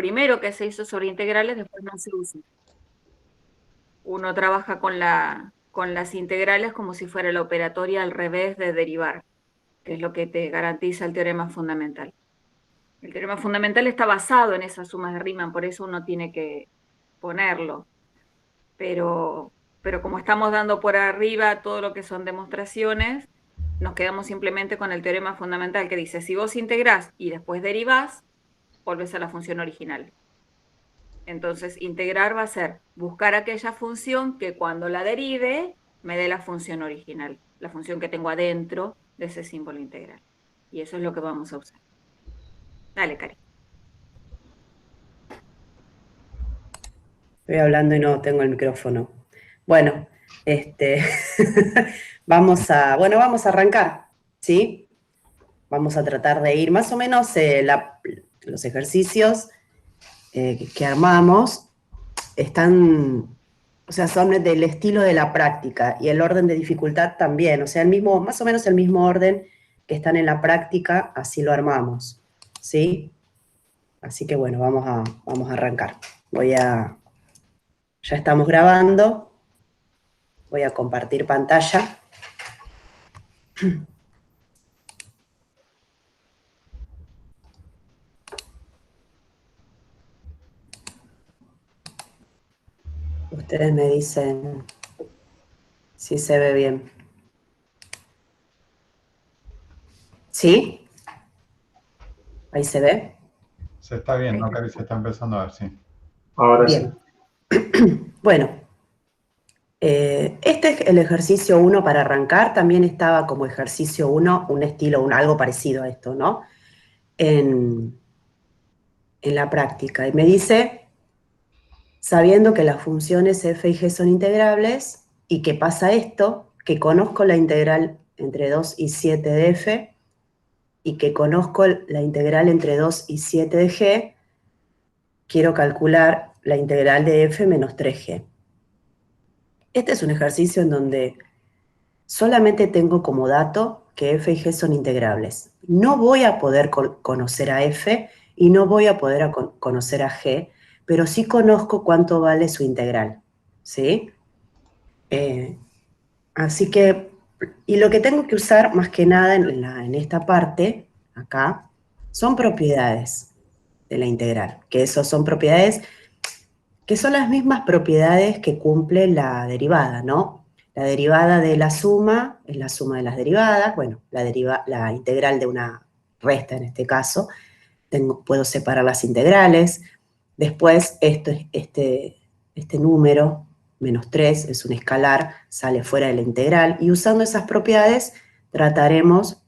primero que se hizo sobre integrales, después no se usa. Uno trabaja con las integrales como si fuera la operatoria al revés de derivar, que es lo que te garantiza el teorema fundamental. El teorema fundamental está basado en esas sumas de Riemann, por eso uno tiene que ponerlo. Pero, pero como estamos dando por arriba todo lo que son demostraciones, nos quedamos simplemente con el teorema fundamental que dice, si vos integrás y después derivás, volvés a la función original. Entonces, integrar va a ser buscar aquella función que cuando la derive me dé la función original, la función que tengo adentro de ese símbolo integral. Y eso es lo que vamos a usar. Dale, Cari. Estoy hablando y no tengo el micrófono. Bueno, este, vamos a arrancar, ¿sí? Vamos a tratar de ir más o menos los ejercicios que armamos están, o sea, son del estilo de la práctica y el orden de dificultad también, o sea, más o menos el mismo orden que están en la práctica, así lo armamos, ¿sí? Así que bueno, vamos a arrancar. Ya estamos grabando, voy a compartir pantalla. Ustedes me dicen si se ve bien. ¿Sí? ¿Ahí se ve? Se está bien, Ahí ¿no, está. Cari? Se está empezando a ver, sí. Ahora sí. Bien. Bueno, este es el ejercicio 1 para arrancar, también estaba como ejercicio 1, un estilo, algo parecido a esto, ¿no? En, en la práctica. Y me dice, sabiendo que las funciones f y g son integrables, y que pasa esto, que conozco la integral entre 2 y 7 de f, y que conozco la integral entre 2 y 7 de g, quiero calcular la integral de f menos 3g. Este es un ejercicio en donde solamente tengo como dato que f y g son integrables. No voy a poder conocer a f y no voy a poder conocer a g, pero sí conozco cuánto vale su integral, ¿sí? Así que, y lo que tengo que usar más que nada en esta parte, acá, son propiedades de la integral, que eso son propiedades que son las mismas propiedades que cumple la derivada, ¿no? La derivada de la suma es la suma de las derivadas, bueno, la integral de una resta en este caso, puedo separar las integrales, después este número, menos 3, es un escalar, sale fuera de la integral, y usando esas propiedades trataremos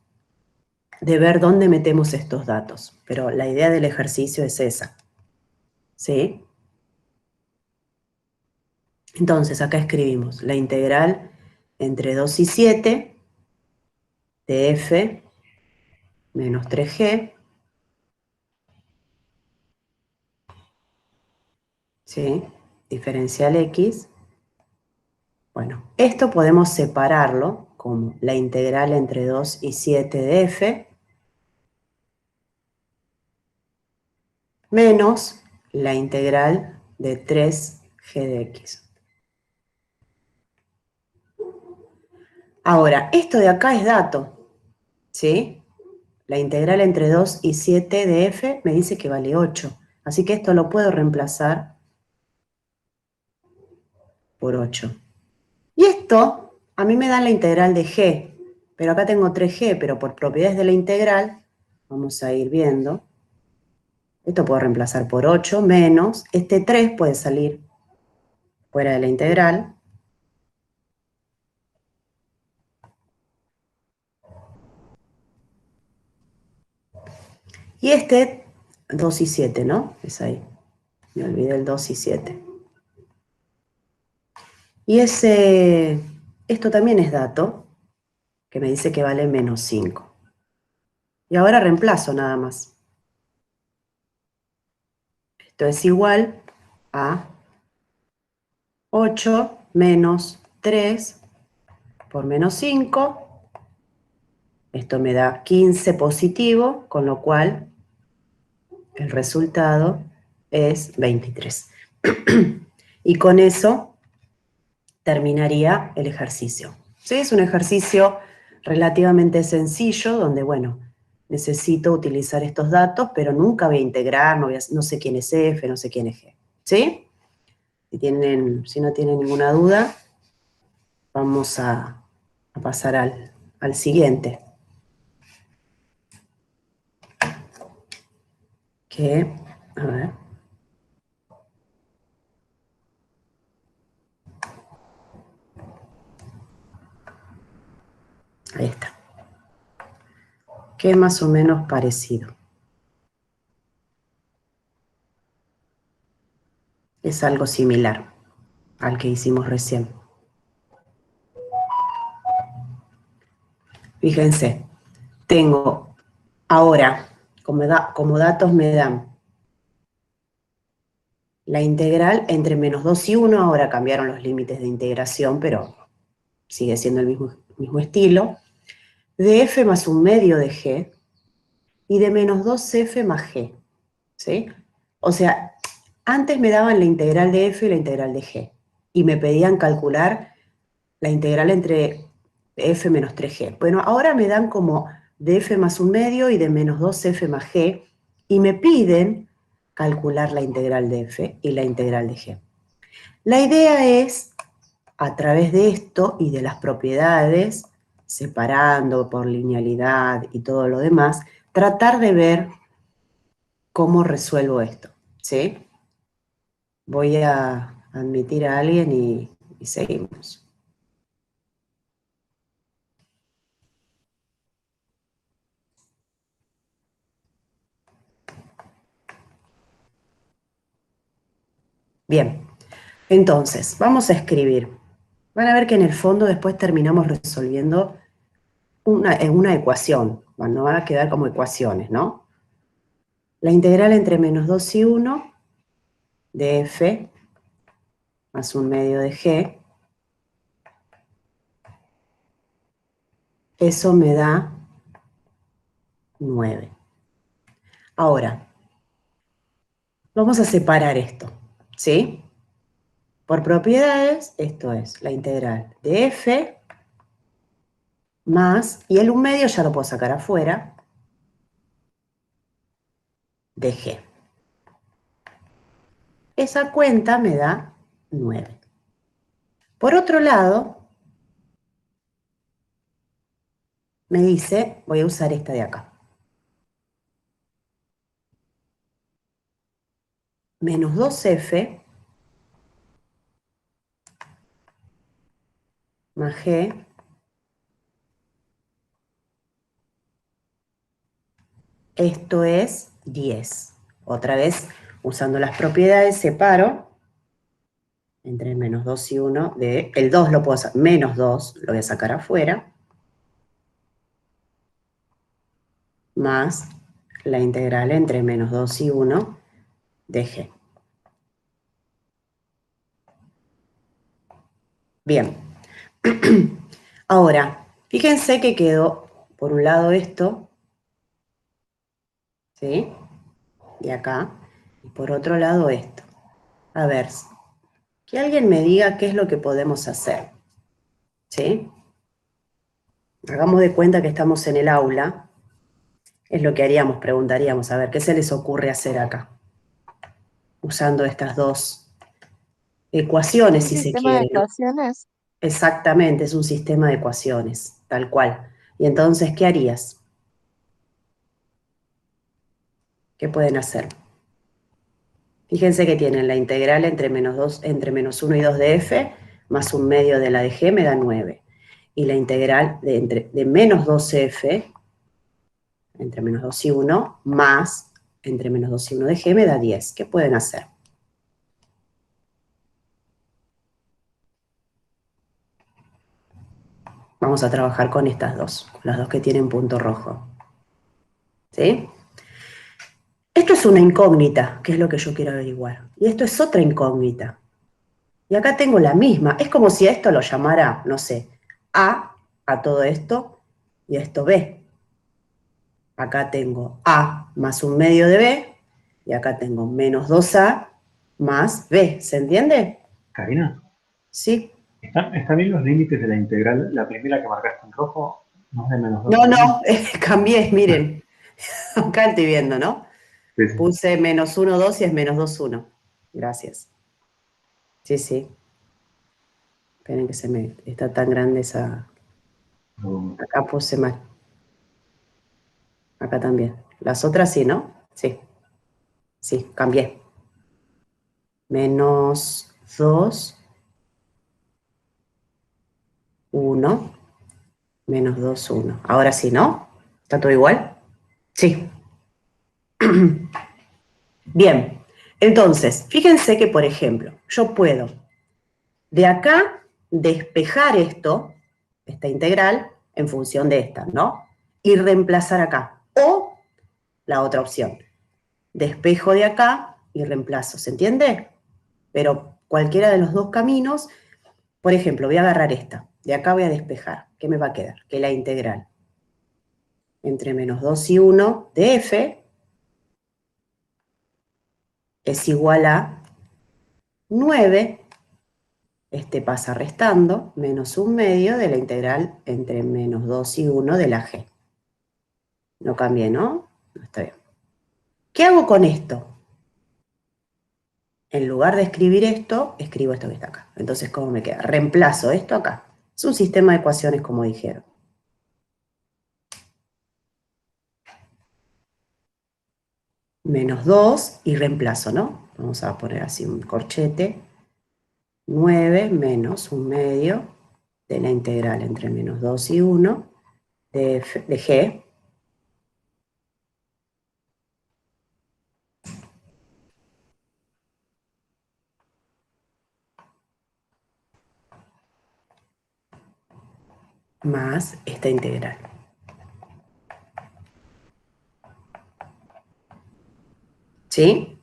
de ver dónde metemos estos datos, pero la idea del ejercicio es esa, ¿sí? Entonces, acá escribimos la integral entre 2 y 7 de f menos 3g, ¿sí? Diferencial x. Bueno, esto podemos separarlo como la integral entre 2 y 7 de f menos la integral de 3g de x. Ahora, esto de acá es dato, ¿sí? La integral entre 2 y 7 de f me dice que vale 8. Así que esto lo puedo reemplazar por 8. Y esto a mí me da la integral de g, pero acá tengo 3g, pero por propiedades de la integral, vamos a ir viendo, esto puedo reemplazar por 8 menos, este 3 puede salir fuera de la integral, y este 2 y 7, ¿no? Es ahí, me olvidé el 2 y 7. Y esto también es dato, que me dice que vale menos 5. Y ahora reemplazo nada más. Esto es igual a 8 menos 3 por menos 5. Esto me da 15 positivo, con lo cual el resultado es 23. Y con eso terminaría el ejercicio. ¿Sí? Es un ejercicio relativamente sencillo, donde, bueno, necesito utilizar estos datos, pero nunca voy a integrar, no sé quién es F, no sé quién es G. ¿Sí? Si no tienen ninguna duda, vamos a pasar al siguiente. A ver. Ahí está. Que es más o menos parecido. Es algo similar al que hicimos recién. Fíjense, tengo ahora, como datos me dan la integral entre -2 y 1, ahora cambiaron los límites de integración, pero sigue siendo el mismo estilo, de f más 1/2 de g y de -2f más g, ¿sí? O sea, antes me daban la integral de f y la integral de g, y me pedían calcular la integral entre f menos 3g. Bueno, ahora me dan como de f más 1/2 y de -2f más g, y me piden calcular la integral de f y la integral de g. La idea es, a través de esto y de las propiedades, separando por linealidad y todo lo demás, tratar de ver cómo resuelvo esto, ¿sí? Voy a admitir a alguien y seguimos. Bien, entonces, vamos a escribir. Van a ver que en el fondo después terminamos resolviendo una ecuación. Bueno, van a quedar como ecuaciones, ¿no? La integral entre -2 y 1 de f más 1/2 de g, eso me da 9. Ahora, vamos a separar esto, ¿sí? Por propiedades, esto es la integral de f más, y el 1/2 ya lo puedo sacar afuera, de g. Esa cuenta me da 9. Por otro lado, me dice, voy a usar esta de acá, menos 2f más g, esto es 10. Otra vez, usando las propiedades, separo entre -2 y 1, el 2 lo puedo sacar, -2 lo voy a sacar afuera, más la integral entre -2 y 1 de g. Bien. Ahora, fíjense que quedó, por un lado esto, ¿sí? De acá, y por otro lado esto. A ver, que alguien me diga qué es lo que podemos hacer, ¿sí? Hagamos de cuenta que estamos en el aula, es lo que haríamos, preguntaríamos, a ver, ¿qué se les ocurre hacer acá? Usando estas dos ecuaciones, si se Sistema de quiere. ecuaciones. Exactamente, es un sistema de ecuaciones, tal cual. Y entonces, ¿qué harías? ¿Qué pueden hacer? Fíjense que tienen la integral entre -1 y 2 de f, más 1/2 de la de g me da 9. Y la integral de menos 2f, entre -2 y 1, más entre -2 y 1 de g me da 10. ¿Qué pueden hacer? Vamos a trabajar con estas dos, las dos que tienen punto rojo. ¿Sí? Esto es una incógnita, que es lo que yo quiero averiguar. Y esto es otra incógnita. Y acá tengo la misma. Es como si a esto lo llamara, no sé, a todo esto, y a esto B. Acá tengo A más 1/2 de B, Y acá tengo menos 2a más b. ¿Se entiende? Karina, Sí. ¿están bien los límites de la integral? La primera que marcaste en rojo no es de menos 2 No, a no, 1. cambié, miren. Acá estoy viendo, ¿no? Sí, sí. Puse menos 1, 2 y es menos 2, 1. Gracias. Sí, sí. Esperen que se me... Está tan grande esa... Acá puse mal. Acá también. Las otras sí, ¿no? Sí. Sí, cambié. Menos 2, 1. Menos 2, 1. Ahora sí, ¿no? ¿Está todo igual? Sí. Bien. Entonces, fíjense que, por ejemplo, yo puedo de acá despejar esto, esta integral, en función de esta, ¿no? Y reemplazar acá. O la otra opción. Despejo de acá y reemplazo. ¿Se entiende? Pero cualquiera de los dos caminos, por ejemplo, voy a agarrar esta. De acá voy a despejar. ¿Qué me va a quedar? Que la integral entre menos 2 y 1 de f es igual a 9. Este pasa restando, menos 1/2 de la integral entre menos 2 y 1 de la g. No cambié, ¿no? No está bien. ¿Qué hago con esto? En lugar de escribir esto, escribo esto que está acá. Entonces, ¿cómo me queda? Reemplazo esto acá. Es un sistema de ecuaciones, como dijeron. Menos 2 y reemplazo, ¿no? Vamos a poner así un corchete. 9 menos 1/2 de la integral entre menos 2 y 1 de g más esta integral. ¿Sí?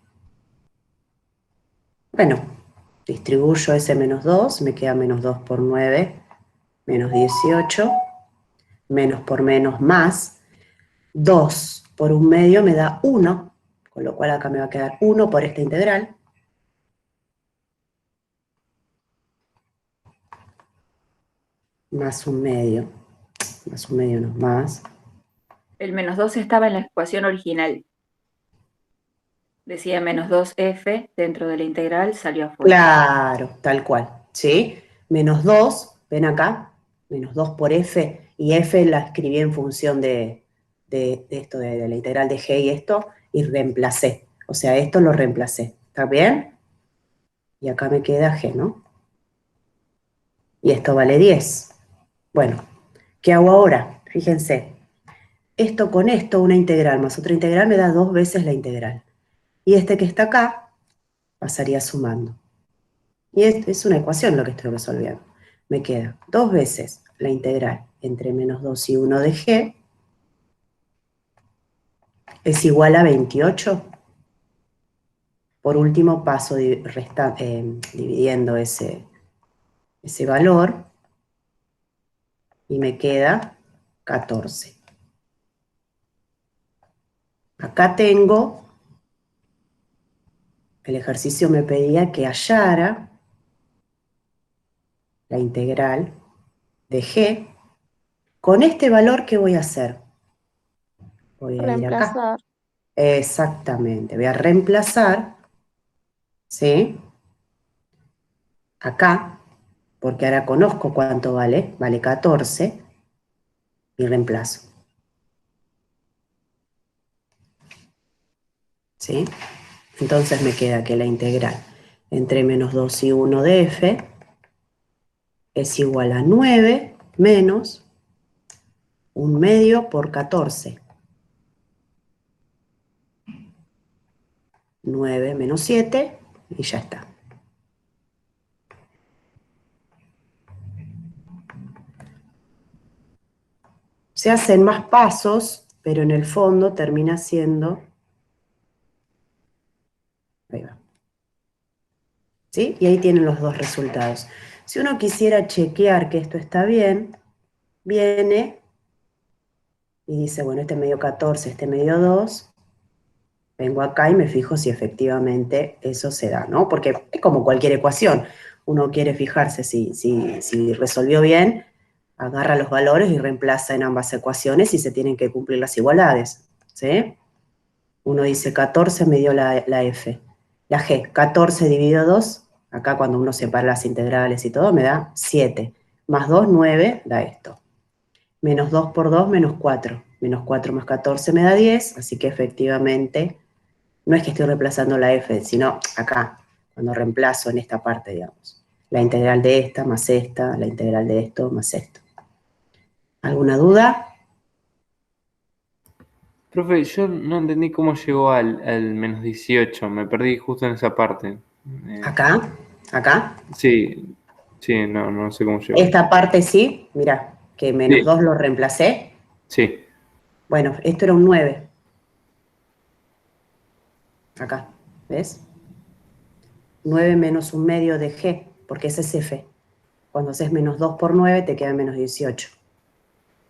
Bueno, distribuyo ese menos 2, me queda menos 2 por 9, menos 18, menos por menos más, 2 por 1/2 me da 1, con lo cual acá me va a quedar 1 por esta integral, más 1/2, más 1/2 no, más. El menos 2 estaba en la ecuación original. Decía menos 2f dentro de la integral, salió afuera. Claro, tal cual, ¿sí? Menos 2, ven acá, menos 2 por f, y f la escribí en función de esto, de la integral de g y esto, y reemplacé. O sea, esto lo reemplacé, ¿está bien? Y acá me queda g, ¿no? Y esto vale 10. Bueno, ¿qué hago ahora? Fíjense, esto con esto, una integral más otra integral, me da 2 veces la integral. Y este que está acá, pasaría sumando. Y es una ecuación lo que estoy resolviendo. Me queda 2 veces la integral entre menos 2 y 1 de g es igual a 28. Por último paso dividiendo ese valor y me queda 14. Acá tengo, el ejercicio me pedía que hallara la integral de g. Con este valor, ¿qué voy a hacer? Voy a ir acá. Reemplazar. Exactamente, voy a reemplazar, ¿sí? Acá, porque ahora conozco cuánto vale, vale 14, y reemplazo. ¿Sí? Entonces me queda que la integral entre menos 2 y 1 de f es igual a 9 menos 1/2 por 14. 9 menos 7 y ya está. Se hacen más pasos, pero en el fondo termina siendo... Ahí va. ¿Sí? Y ahí tienen los dos resultados. Si uno quisiera chequear que esto está bien, viene y dice, bueno, este me dio 14, este me dio 2, Vengo acá y me fijo si efectivamente eso se da, ¿no? Porque es como cualquier ecuación. Uno quiere fijarse si resolvió bien, agarra los valores y reemplaza en ambas ecuaciones y se tienen que cumplir las igualdades, ¿sí? Uno dice 14 me dio la F. La G, 14 dividido 2, acá cuando uno separa las integrales y todo, me da 7. Más 2, 9, da esto. Menos 2 por 2, menos 4. Menos 4 más 14 me da 10, así que efectivamente, no es que estoy reemplazando la F, sino acá, cuando reemplazo en esta parte, digamos. La integral de esta más esta, la integral de esto más esto. ¿Alguna duda? Profe, yo no entendí cómo llegó al menos 18. Me perdí justo en esa parte. Acá, acá. Sí, sí, no sé cómo llegó. Esta parte sí, mira, que menos Sí. 2 lo reemplacé. Sí. Bueno, esto era un 9. Acá, ¿ves? 9 menos un medio de G, porque ese es F. Cuando haces menos 2 por 9 te queda menos 18.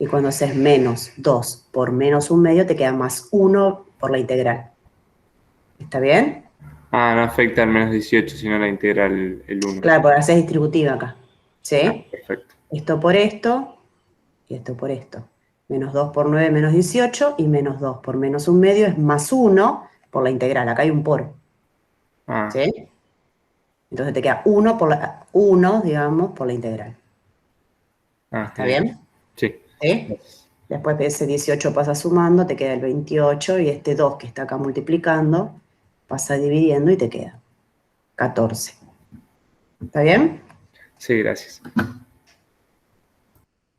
Y cuando haces menos 2 por menos un medio te queda más 1 por la integral. ¿Está bien? Ah, no afecta al menos 18, sino la integral el 1. Claro, porque haces distributiva acá. ¿Sí? Ah, perfecto. Esto por esto y esto por esto. Menos 2 por 9 menos 18 y menos 2 por menos un medio es más 1 por la integral. Acá hay un por. Ah, ¿Sí? Entonces te queda 1, digamos, por la integral. ¿Está genial. bien? Sí. ¿Sí? Después de ese 18 pasa sumando, te queda el 28 y este 2 que está acá multiplicando pasa dividiendo y te queda 14. ¿Está bien? Sí, gracias.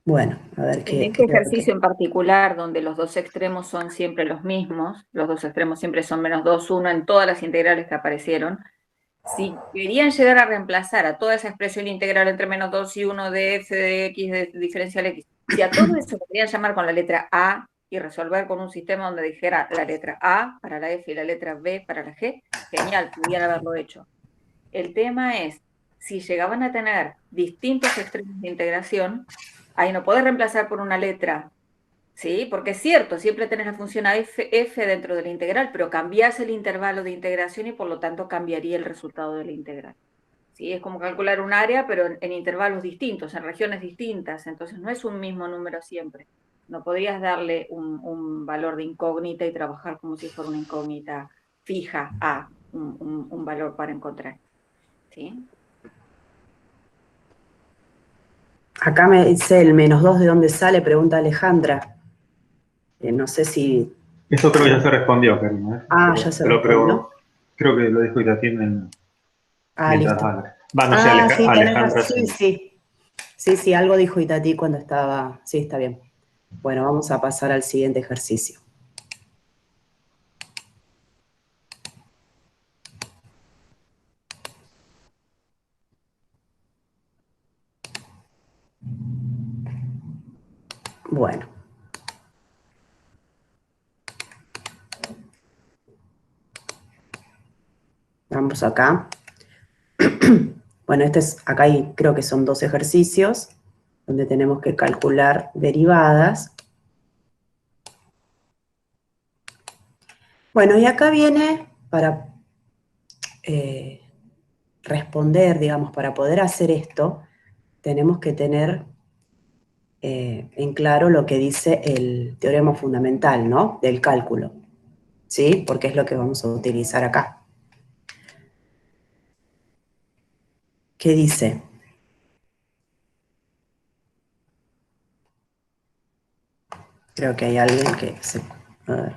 Bueno, a ver En qué. este ejercicio en particular, donde los dos extremos son siempre los mismos, los dos extremos siempre son menos 2, 1 en todas las integrales que aparecieron, si querían llegar a reemplazar a toda esa expresión integral entre menos 2 y 1 de f de x de diferencial x, si a todo eso lo querían llamar con la letra A y resolver con un sistema donde dijera la letra A para la f y la letra B para la g, genial, podían haberlo hecho. El tema es, si llegaban a tener distintos extremos de integración, ahí no podés reemplazar por una letra, ¿sí? Porque es cierto, siempre tenés la función f dentro de la integral, pero cambiás el intervalo de integración y por lo tanto cambiaría el resultado de la integral. ¿Sí? Es como calcular un área, pero en intervalos distintos, en regiones distintas, entonces no es un mismo número siempre. No podrías darle un valor de incógnita y trabajar como si fuera una incógnita fija a un valor para encontrar. ¿Sí? Acá me dice el menos 2 de dónde sale, pregunta Alejandra. No sé si. Eso creo que ya se respondió, Karina. Ah, ya se Te lo respondió. creo que lo dijo Itatien mientras Listo. habla. No sé, Sí, tenés Alejandra. razón. Sí, algo dijo Itatí cuando estaba. Sí, está bien. Bueno, vamos a pasar al siguiente ejercicio. Bueno. Vamos acá. Bueno, acá creo que son 2 ejercicios donde tenemos que calcular derivadas. Bueno, y acá viene para responder, digamos, para poder hacer esto, tenemos que tener en claro lo que dice el teorema fundamental, ¿no? Del cálculo, ¿sí? Porque es lo que vamos a utilizar acá. ¿Qué dice? Creo que hay alguien que se. A ver.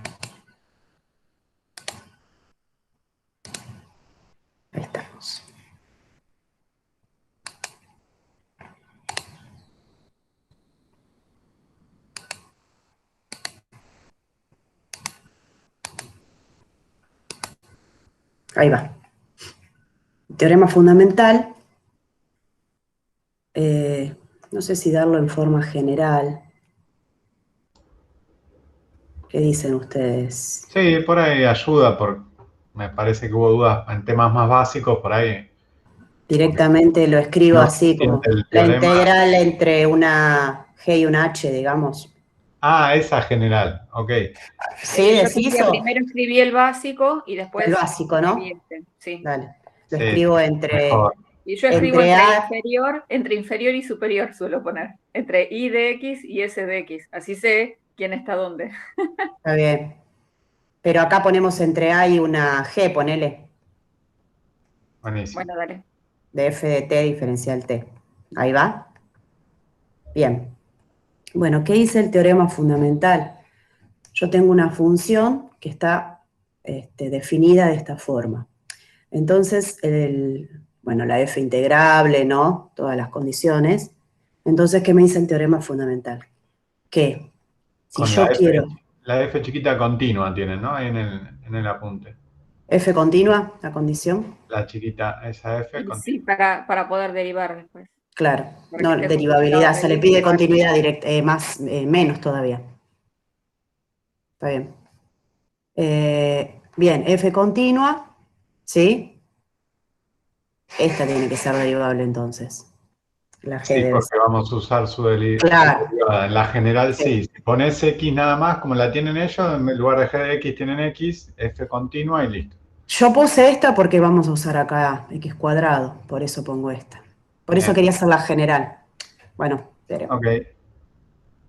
Ahí estamos. Ahí va. Teorema fundamental. No sé si darlo en forma general. ¿Qué dicen ustedes? Sí, por ahí ayuda, me parece que hubo dudas en temas más básicos, por ahí. Directamente lo escribo No se así, entiende como el la teorema. integral entre una G y una H, digamos. Ah, esa general, ok. ¿Sí? Yo te ¿Decís decía, o primero escribí el básico y el después básico, escribí no? este, sí. Dale. Lo Sí, escribo mejor. Y yo escribo entre A. entre inferior y superior, suelo poner. Entre I de X y S de X. Así sé quién está dónde. Está bien. Pero acá ponemos entre A y una G, ponele, Buenísimo. Bueno, dale. de f de t diferencial t. Ahí va. Bien. Bueno, ¿qué dice el teorema fundamental? Yo tengo una función que está definida de esta forma. Entonces, bueno, la f integrable, ¿no? Todas las condiciones. Entonces, ¿qué me dice el teorema fundamental? Que si Con yo quiero la F chiquita continua tienen, ¿no? Ahí en el apunte. f continua, la condición, La chiquita, esa F Y sí, continua. para poder derivar después. claro, Para que no, esté justificado derivabilidad, que se le derive pide igual. continuidad directa, menos todavía. Está bien. Bien, f continua, ¿sí? Esta tiene que ser derivable entonces. La g Sí, debe porque ser. vamos a usar su Claro, derivada. En la general sí. sí. Si pones X nada más, como la tienen ellos, en lugar de G de X tienen X, F continua y listo. Yo puse esta porque vamos a usar acá x cuadrado, por eso pongo esta. Por eso Bien. quería hacer la general. Bueno, pero Ok.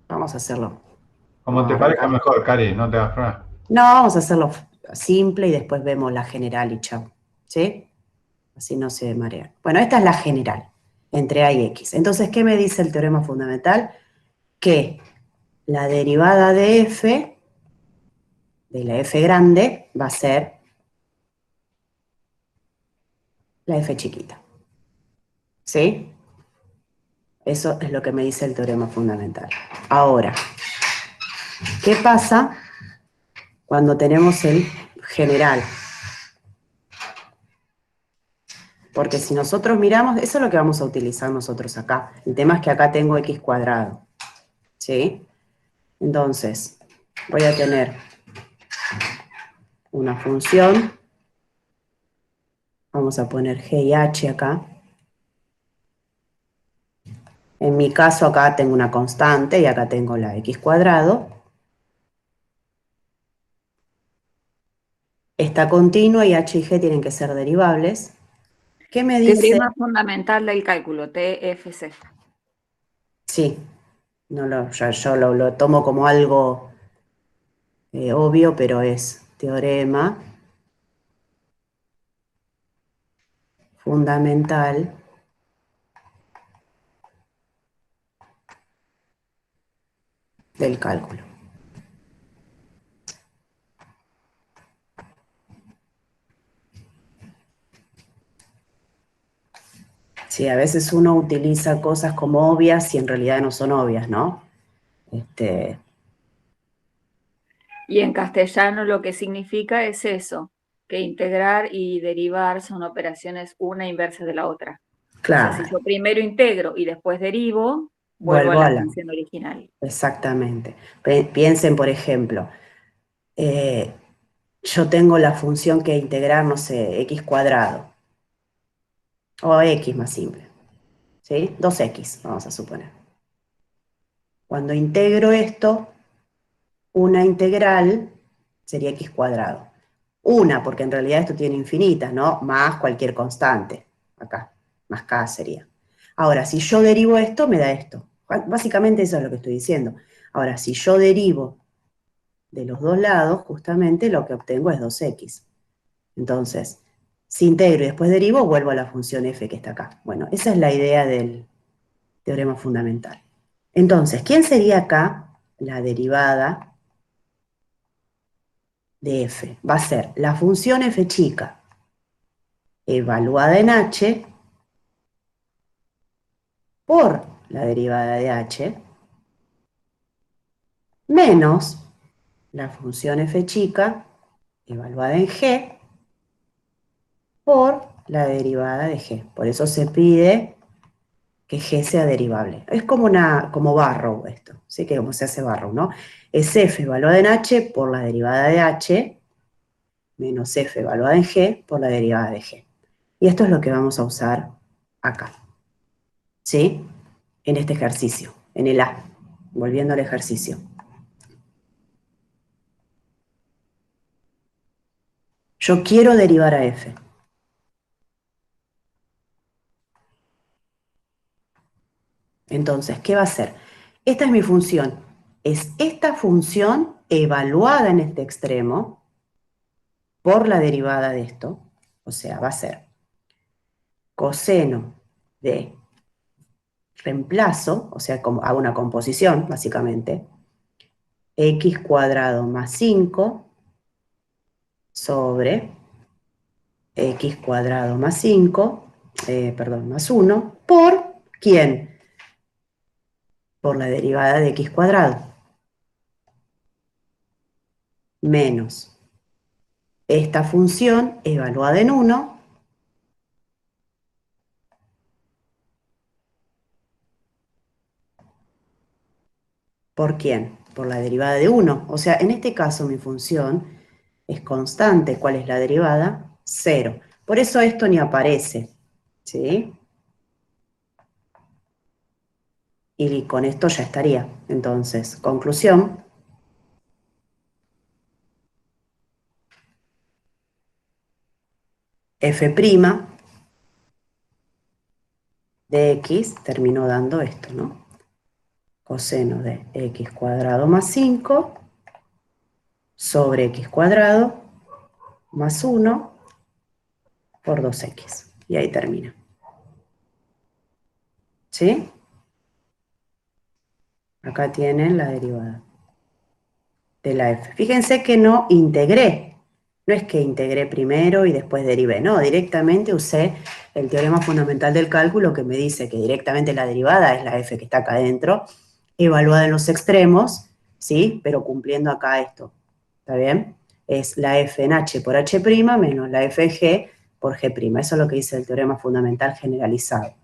vamos a hacerlo. Como Vamos a te parezca arrancar. mejor, Cari, no te hagas problema. No, vamos a hacerlo simple y después vemos la general y chao. ¿Sí? Así no se marean. Bueno, esta es la general, entre A y X. Entonces, ¿qué me dice el teorema fundamental? Que la derivada de f, de la f grande, va a ser la f chiquita. ¿Sí? Eso es lo que me dice el teorema fundamental. Ahora, ¿qué pasa cuando tenemos el general? Porque si nosotros miramos, eso es lo que vamos a utilizar nosotros acá. El tema es que acá tengo x cuadrado. ¿Sí? Entonces, voy a tener una función. Vamos a poner g y h acá. En mi caso acá tengo una constante y acá tengo la x cuadrado. Está continua y h y g tienen que ser derivables. ¿Qué me dice? Teorema fundamental del cálculo, TFC. Sí, yo lo tomo como algo obvio, pero es teorema fundamental del cálculo. Sí, a veces uno utiliza cosas como obvias y en realidad no son obvias, ¿no? Y en castellano lo que significa es eso, que integrar y derivar son operaciones una inversa de la otra. O sea, si Claro, yo primero integro y después derivo, vuelvo a vuelvo a la la... función original. Exactamente. Piensen, por ejemplo, eh, yo tengo la función que integrar, no sé, x cuadrado, o x más simple, ¿sí? 2x, vamos a suponer. Cuando integro esto, una integral sería x cuadrado. Una, porque en realidad esto tiene infinitas, ¿no? Más cualquier constante, acá, más k sería. Ahora, si yo derivo esto, me da esto. Básicamente eso es lo que estoy diciendo. Ahora, si yo derivo de los dos lados, justamente lo que obtengo es 2x. Entonces, si integro y después derivo, vuelvo a la función f que está acá. Bueno, esa es la idea del teorema fundamental. Entonces, ¿quién sería acá la derivada de f? Va a ser la función f chica evaluada en h por la derivada de h menos la función f chica evaluada en g por la derivada de g. Por eso se pide que g sea derivable. Es como Barrow esto, ¿sí? Que como se hace Barrow, ¿no? Es f evaluada en h por la derivada de h menos f evaluada en g por la derivada de g. Y esto es lo que vamos a usar acá, ¿sí? En este ejercicio, en el A, volviendo al ejercicio. Yo quiero derivar a f. Entonces, ¿qué va a ser? Esta es mi función. Es esta función evaluada en este extremo por la derivada de esto. O sea, va a ser coseno de reemplazo, o sea, como hago una composición, básicamente, x cuadrado más 5 sobre x cuadrado más 5, más 1, por ¿quién? Por la derivada de x cuadrado, menos esta función evaluada en 1, ¿por quién? Por la derivada de 1. O sea, en este caso mi función es constante. ¿Cuál es la derivada? 0. Por eso esto ni aparece, ¿sí? Y con esto ya estaría. Entonces, conclusión. F' de x terminó dando esto, ¿no? Coseno de x cuadrado más 5 sobre x cuadrado más 1 por 2x. Y ahí termina. ¿Sí? Acá tienen la derivada de la f. Fíjense que no integré. No es que integré primero y después derivé. No, directamente usé el teorema fundamental del cálculo que me dice que directamente la derivada es la f que está acá adentro, evaluada en los extremos, ¿sí? Pero cumpliendo acá esto. ¿Está bien? Es la f en h por h' menos la f en g por g'. Eso es lo que dice el teorema fundamental generalizado.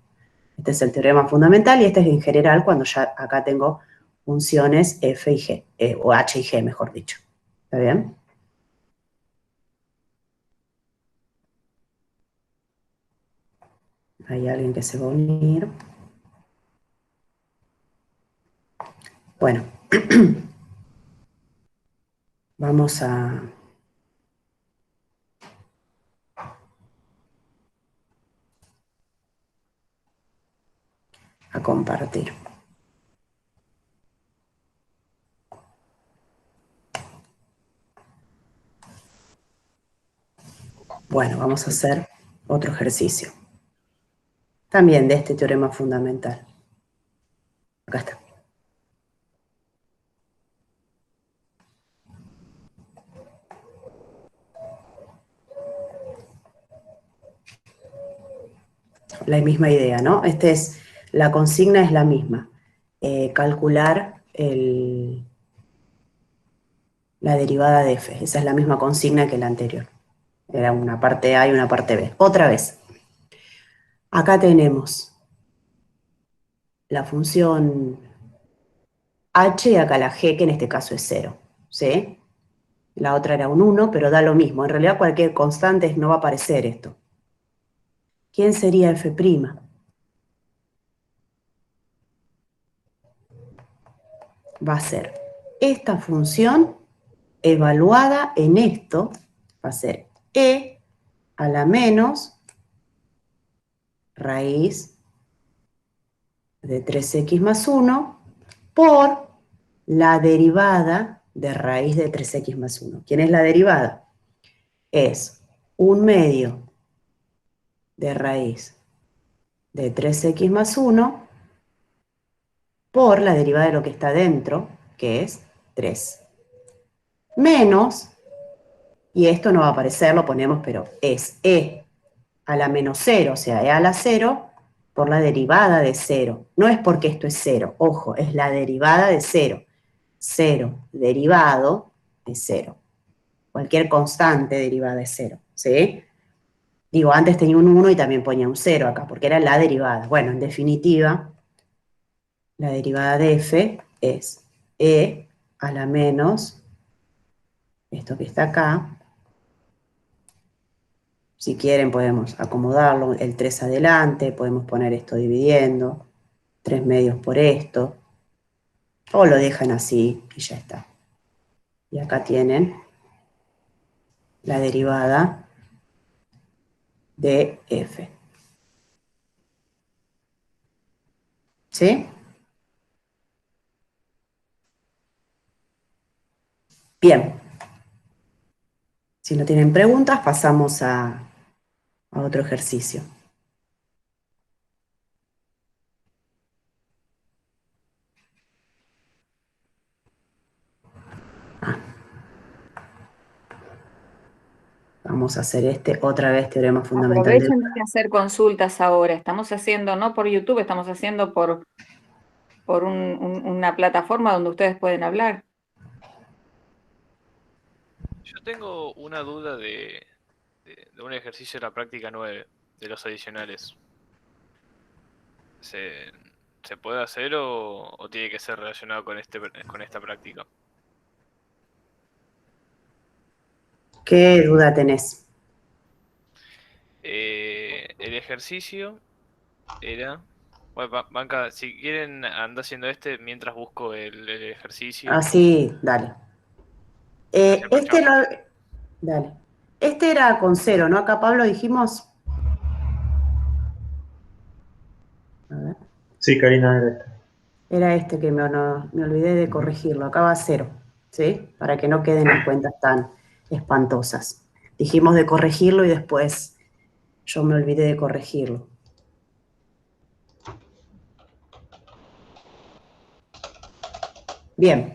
Este es el teorema fundamental y este es en general cuando ya acá tengo funciones f y g, o h y g, mejor dicho. ¿Está bien? Hay alguien que se va a unir. Bueno, vamos a compartir. Bueno, vamos a hacer otro ejercicio. También de este teorema fundamental. Acá está. La misma idea, ¿no? La consigna es la misma. Calcular la derivada de f. Esa es la misma consigna que la anterior. Era una parte A y una parte B. Otra vez. Acá tenemos la función h y acá la g, que en este caso es 0. ¿Sí? La otra era un 1, pero da lo mismo. En realidad cualquier constante no va a aparecer esto. ¿Quién sería f'? Va a ser esta función evaluada en esto, va a ser e a la menos raíz de 3x más 1 por la derivada de raíz de 3x más 1. ¿Quién es la derivada? Es 1/2 de raíz de 3x más 1 por la derivada de lo que está dentro, que es 3. Menos, y esto no va a aparecer, lo ponemos, pero es e a la menos 0, o sea, e a la 0 por la derivada de 0. No es porque esto es 0, ojo, es la derivada de 0. 0 derivado de 0. Cualquier constante derivada de 0, ¿sí? Digo, antes tenía un 1 y también ponía un 0 acá, porque era la derivada. Bueno, en definitiva, la derivada de f es e a la menos, esto que está acá. Si quieren podemos acomodarlo, el 3 adelante, podemos poner esto dividiendo, 3 medios por esto, o lo dejan así y ya está. Y acá tienen la derivada de f. ¿Sí? Bien. Si no tienen preguntas, pasamos a otro ejercicio. Vamos a hacer otra vez teorema fundamental de... Aprovechen de hacer consultas ahora. Estamos haciendo, no por YouTube, estamos haciendo por una plataforma donde ustedes pueden hablar. Yo tengo una duda de un ejercicio de la práctica 9 de los adicionales. ¿Se, se puede hacer o tiene que ser relacionado con con esta práctica? ¿Qué duda tenés? El ejercicio era... Bueno, banca, si quieren anda haciendo mientras busco el ejercicio. Así, dale. Así aprovechamos. Dale. Este era con 0, ¿no? Acá, Pablo, dijimos... A ver. Sí, Karina, era esta. Era este que me olvidé de corregirlo. Acá va 0, ¿sí? Para que no queden las cuentas tan espantosas. Dijimos de corregirlo y después yo me olvidé de corregirlo. Bien.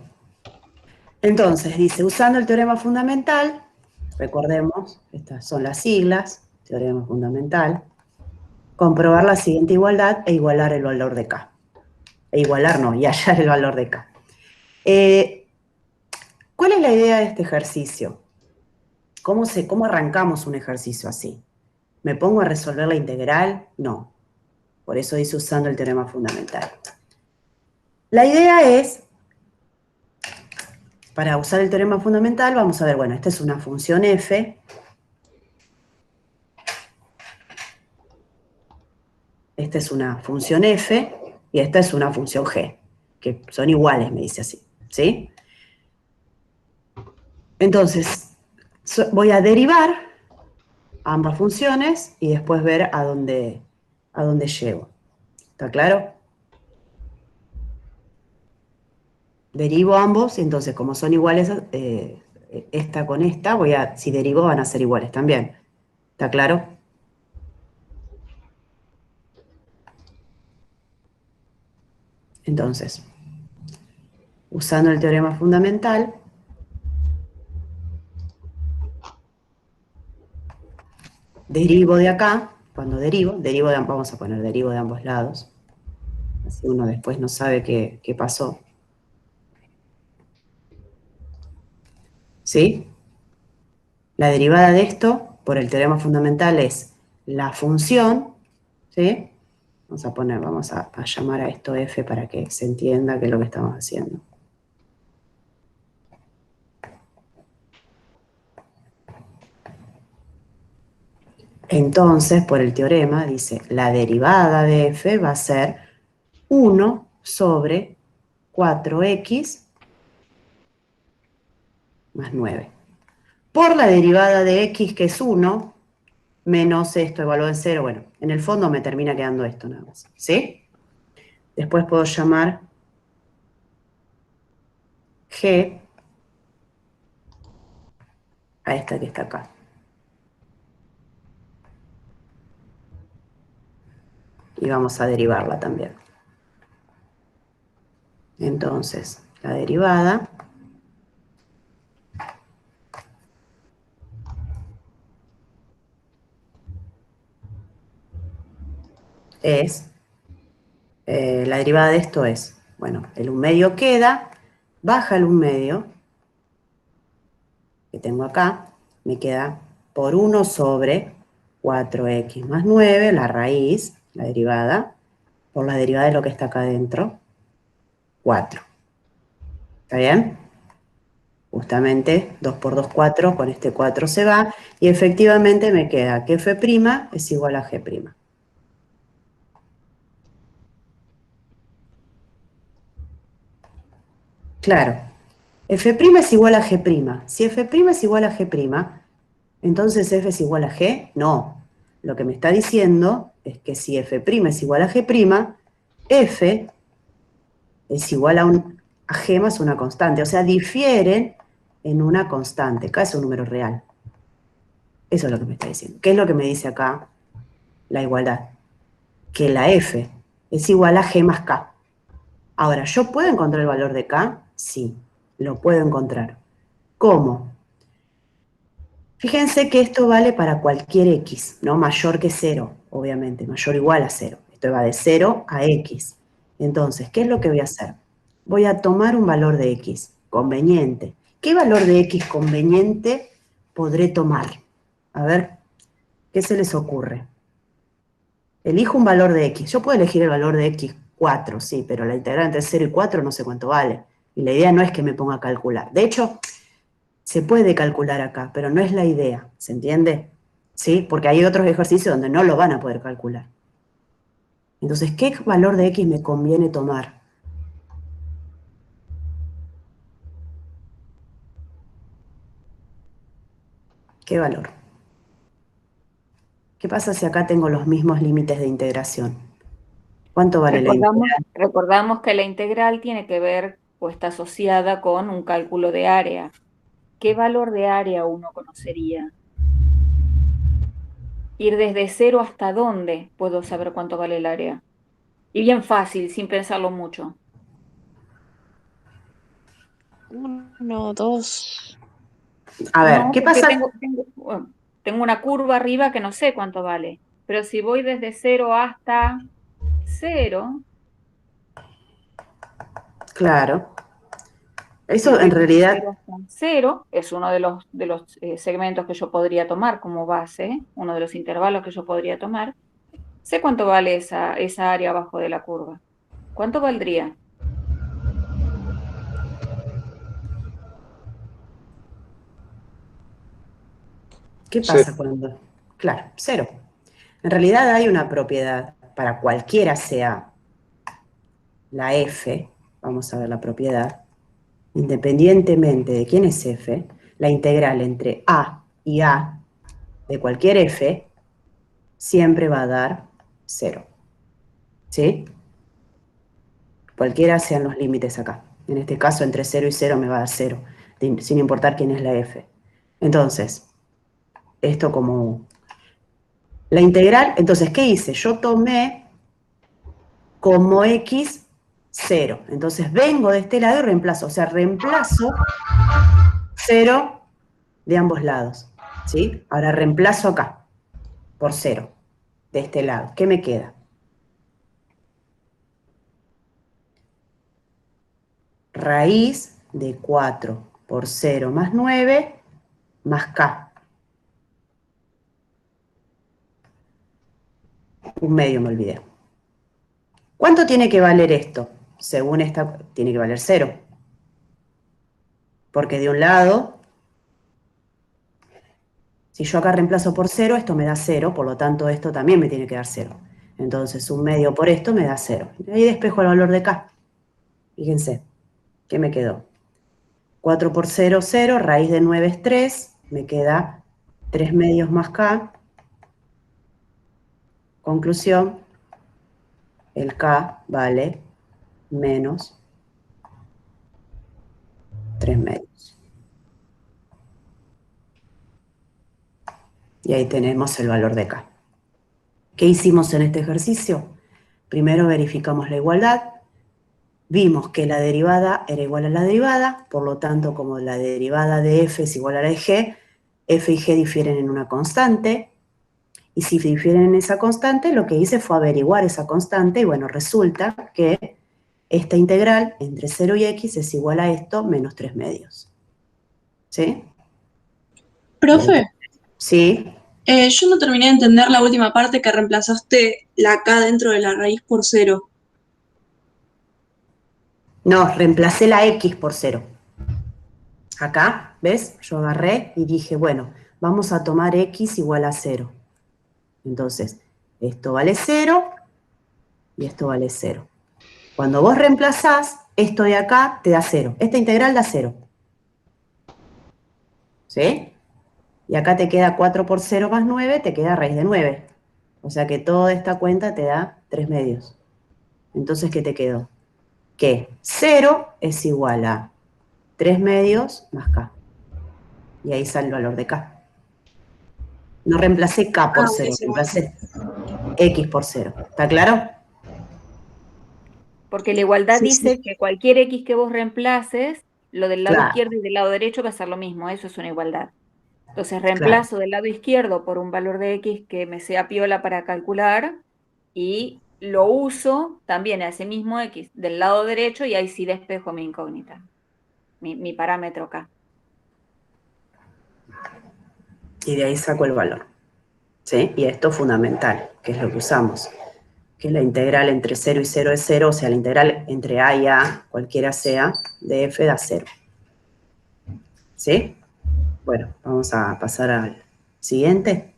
Entonces, dice, usando el teorema fundamental, recordemos, estas son las siglas, teorema fundamental, comprobar la siguiente igualdad e igualar el valor de K. E igualar no, y hallar el valor de K. ¿Cuál es la idea de este ejercicio? ¿Cómo arrancamos un ejercicio así? ¿Me pongo a resolver la integral? No. Por eso dice usando el teorema fundamental. La idea es, para usar el teorema fundamental, vamos a ver, bueno, esta es una función f. Esta es una función f y esta es una función g, que son iguales, me dice así, ¿sí? Entonces, voy a derivar ambas funciones y después ver a dónde llego. ¿Está claro? Derivo ambos y entonces como son iguales esta con esta, si derivo van a ser iguales también. ¿Está claro? Entonces, usando el teorema fundamental, derivo de acá, cuando vamos a poner derivo de ambos lados, así uno después no sabe qué pasó. ¿Sí? La derivada de esto, por el teorema fundamental, es la función, ¿sí? Vamos a llamar a esto f para que se entienda qué es lo que estamos haciendo. Entonces, por el teorema, dice, la derivada de f va a ser 1 sobre 4x más 9. Por la derivada de x, que es 1, menos esto evaluado en 0, bueno, en el fondo me termina quedando esto nada más, ¿sí? Después puedo llamar g a esta que está acá. Y vamos a derivarla también. Entonces, la derivada es, la derivada de esto es, bueno, el 1 medio queda, baja el 1 medio, que tengo acá, me queda por 1 sobre 4x más 9, la raíz, la derivada, por la derivada de lo que está acá adentro, 4. ¿Está bien? Justamente 2 por 2, 4, con este 4 se va, y efectivamente me queda que f' es igual a g'. Claro, f' es igual a g'. Si f' es igual a g', Entonces F es igual a G. No. Lo que me está diciendo es que si F' es igual a G', F es igual a G más una constante. O sea, difieren en una constante. Acá es un número real. Eso es lo que me está diciendo. ¿Qué es lo que me dice acá la igualdad? Que la F es igual a G más K. Ahora, ¿yo puedo encontrar el valor de K? Sí, lo puedo encontrar. ¿Cómo? Fíjense que esto vale para cualquier X, ¿no? Mayor que 0, obviamente, mayor o igual a 0. Esto va de 0 a X. Entonces, ¿qué es lo que voy a hacer? Voy a tomar un valor de X conveniente. ¿Qué valor de X conveniente podré tomar? A ver, ¿qué se les ocurre? Elijo un valor de X. Yo puedo elegir el valor de X 4, sí, pero la integral entre 0 y 4 no sé cuánto vale. Y la idea no es que me ponga a calcular. De hecho, se puede calcular acá, pero no es la idea, ¿se entiende? ¿Sí? Porque hay otros ejercicios donde no lo van a poder calcular. Entonces, ¿qué valor de X me conviene tomar? ¿Qué valor? ¿Qué pasa si acá tengo los mismos límites de integración? ¿Cuánto vale la integral? Recordamos que la integral tiene que ver o está asociada con un cálculo de área. ¿Qué valor de área uno conocería? Ir desde 0 hasta dónde puedo saber cuánto vale el área. Y bien fácil, sin pensarlo mucho. 1, 2. A ver, No, ¿qué porque pasa? bueno, tengo una curva arriba que no sé cuánto vale. Pero si voy desde 0 hasta 0, Claro. si Eso voy en desde realidad, 0 hasta 0, es uno de los segmentos que yo podría tomar como base, uno de los intervalos que yo podría tomar. Sé cuánto vale esa área abajo de la curva. ¿Cuánto valdría? ¿qué Sí. pasa cuando? Claro, 0. En realidad hay una propiedad para cualquiera sea la F, vamos a ver la propiedad, independientemente de quién es F, la integral entre A y A de cualquier F siempre va a dar 0. ¿Sí? Cualquiera sean los límites acá. En este caso, entre 0 y 0 me va a dar 0, sin importar quién es la F. Entonces, esto como... La integral, entonces, ¿qué hice? Yo tomé como X 0. Entonces vengo de este lado y reemplazo. O sea, reemplazo 0 de ambos lados. ¿Sí? Ahora reemplazo acá por 0 de este lado. ¿Qué me queda? Raíz de 4 por 0 más 9 más K. Un medio me olvidé. ¿Cuánto tiene que valer esto? Según esta, tiene que valer 0. Porque de un lado, si yo acá reemplazo por 0, esto me da 0, por lo tanto esto también me tiene que dar 0. Entonces un medio por esto me da 0. Y ahí despejo el valor de K. Fíjense, ¿qué me quedó? 4 por 0, 0, raíz de 9 es 3, me queda 3 medios más K. Conclusión, el K vale menos 3 medios. Y ahí tenemos el valor de K. ¿Qué hicimos en este ejercicio? Primero verificamos la igualdad, vimos que la derivada era igual a la derivada, por lo tanto, como la derivada de f es igual a la de g, f y g difieren en una constante, y si difieren en esa constante, lo que hice fue averiguar esa constante, y bueno, resulta que esta integral entre 0 y x es igual a esto menos 3 medios. ¿Sí? Profe, Sí. yo no terminé de entender la última parte que reemplazaste la K dentro de la raíz por 0. No, reemplacé la x por 0. Acá, ¿ves? Yo agarré y dije, bueno, vamos a tomar x igual a 0. Entonces, esto vale 0 y esto vale 0. Cuando vos reemplazás, esto de acá te da 0. Esta integral da 0. ¿Sí? Y acá te queda 4 por 0 más 9, te queda raíz de 9. O sea que toda esta cuenta te da 3 medios. Entonces, ¿qué te quedó? Que 0 es igual a 3 medios más K. Y ahí sale el valor de K. No reemplacé K por 0, buenísimo. reemplacé X por 0. ¿Está claro? Porque la igualdad Sí, dice sí. que cualquier X que vos reemplaces, lo del lado Claro, izquierdo y del lado derecho va a ser lo mismo, eso es una igualdad. Entonces claro. reemplazo del lado izquierdo por un valor de X que me sea piola para calcular y lo uso también a ese mismo X del lado derecho y ahí sí despejo mi incógnita, mi parámetro K. Y de ahí saco el valor. ¿Sí? Y esto es fundamental, que es lo que usamos. Que la integral entre 0 y 0 es 0, o sea, la integral entre A y A, cualquiera sea, de f da 0. ¿Sí? Bueno, vamos a pasar al siguiente.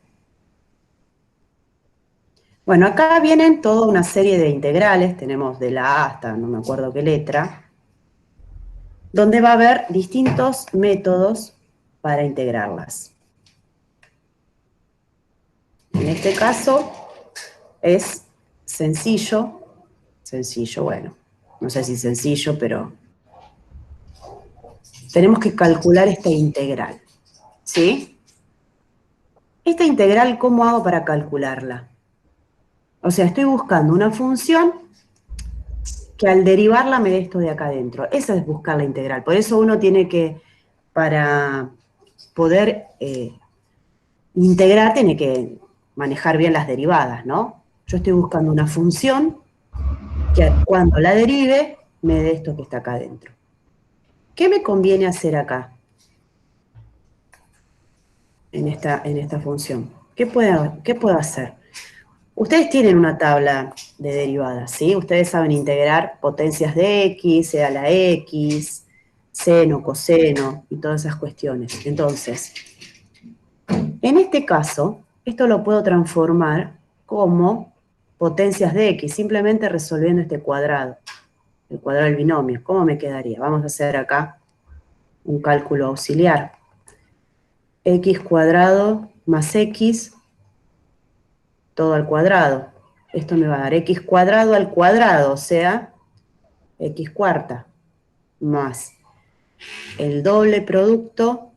Bueno, acá vienen toda una serie de integrales, tenemos de la A hasta no me acuerdo qué letra, donde va a haber distintos métodos para integrarlas. En este caso es sencillo, bueno, no sé si sencillo, pero tenemos que calcular esta integral, ¿sí? Esta integral, ¿cómo hago para calcularla? O sea, estoy buscando una función que al derivarla me dé esto de acá adentro. Esa es buscar la integral. Por eso uno tiene que, para poder integrar, tiene que manejar bien las derivadas, ¿no? Yo estoy buscando una función que cuando la derive me dé esto que está acá adentro. ¿Qué me conviene hacer acá? En esta función. ¿Qué puedo hacer? Ustedes tienen una tabla de derivadas, ¿sí? Ustedes saben integrar potencias de x, a la x, seno, coseno y todas esas cuestiones. Entonces, en este caso, esto lo puedo transformar como potencias de x, simplemente resolviendo este cuadrado, el cuadrado del binomio. ¿Cómo me quedaría? Vamos a hacer acá un cálculo auxiliar. X cuadrado más x todo al cuadrado. Esto me va a dar x cuadrado al cuadrado, o sea, x cuarta, más el doble producto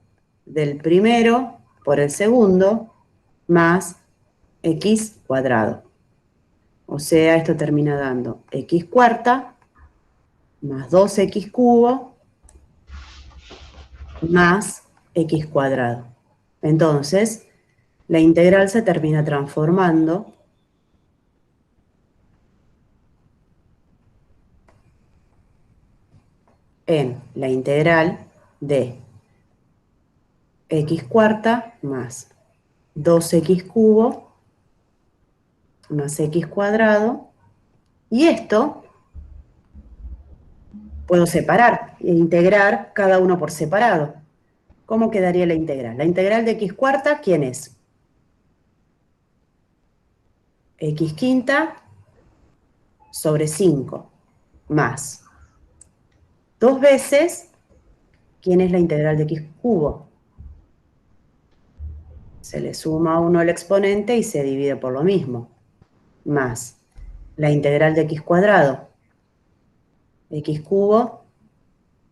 del primero por el segundo, más x cuadrado. O sea, esto termina dando x cuarta más 2x cubo más x cuadrado. Entonces, la integral se termina transformando en la integral de x cuarta más 2x cubo más x cuadrado. Y esto puedo separar e integrar cada uno por separado. ¿Cómo quedaría la integral? La integral de x cuarta, ¿quién es? X quinta sobre 5 más 2 veces, ¿quién es la integral de x cubo? Se le suma a 1 el exponente y se divide por lo mismo. Más la integral de x cuadrado, x cubo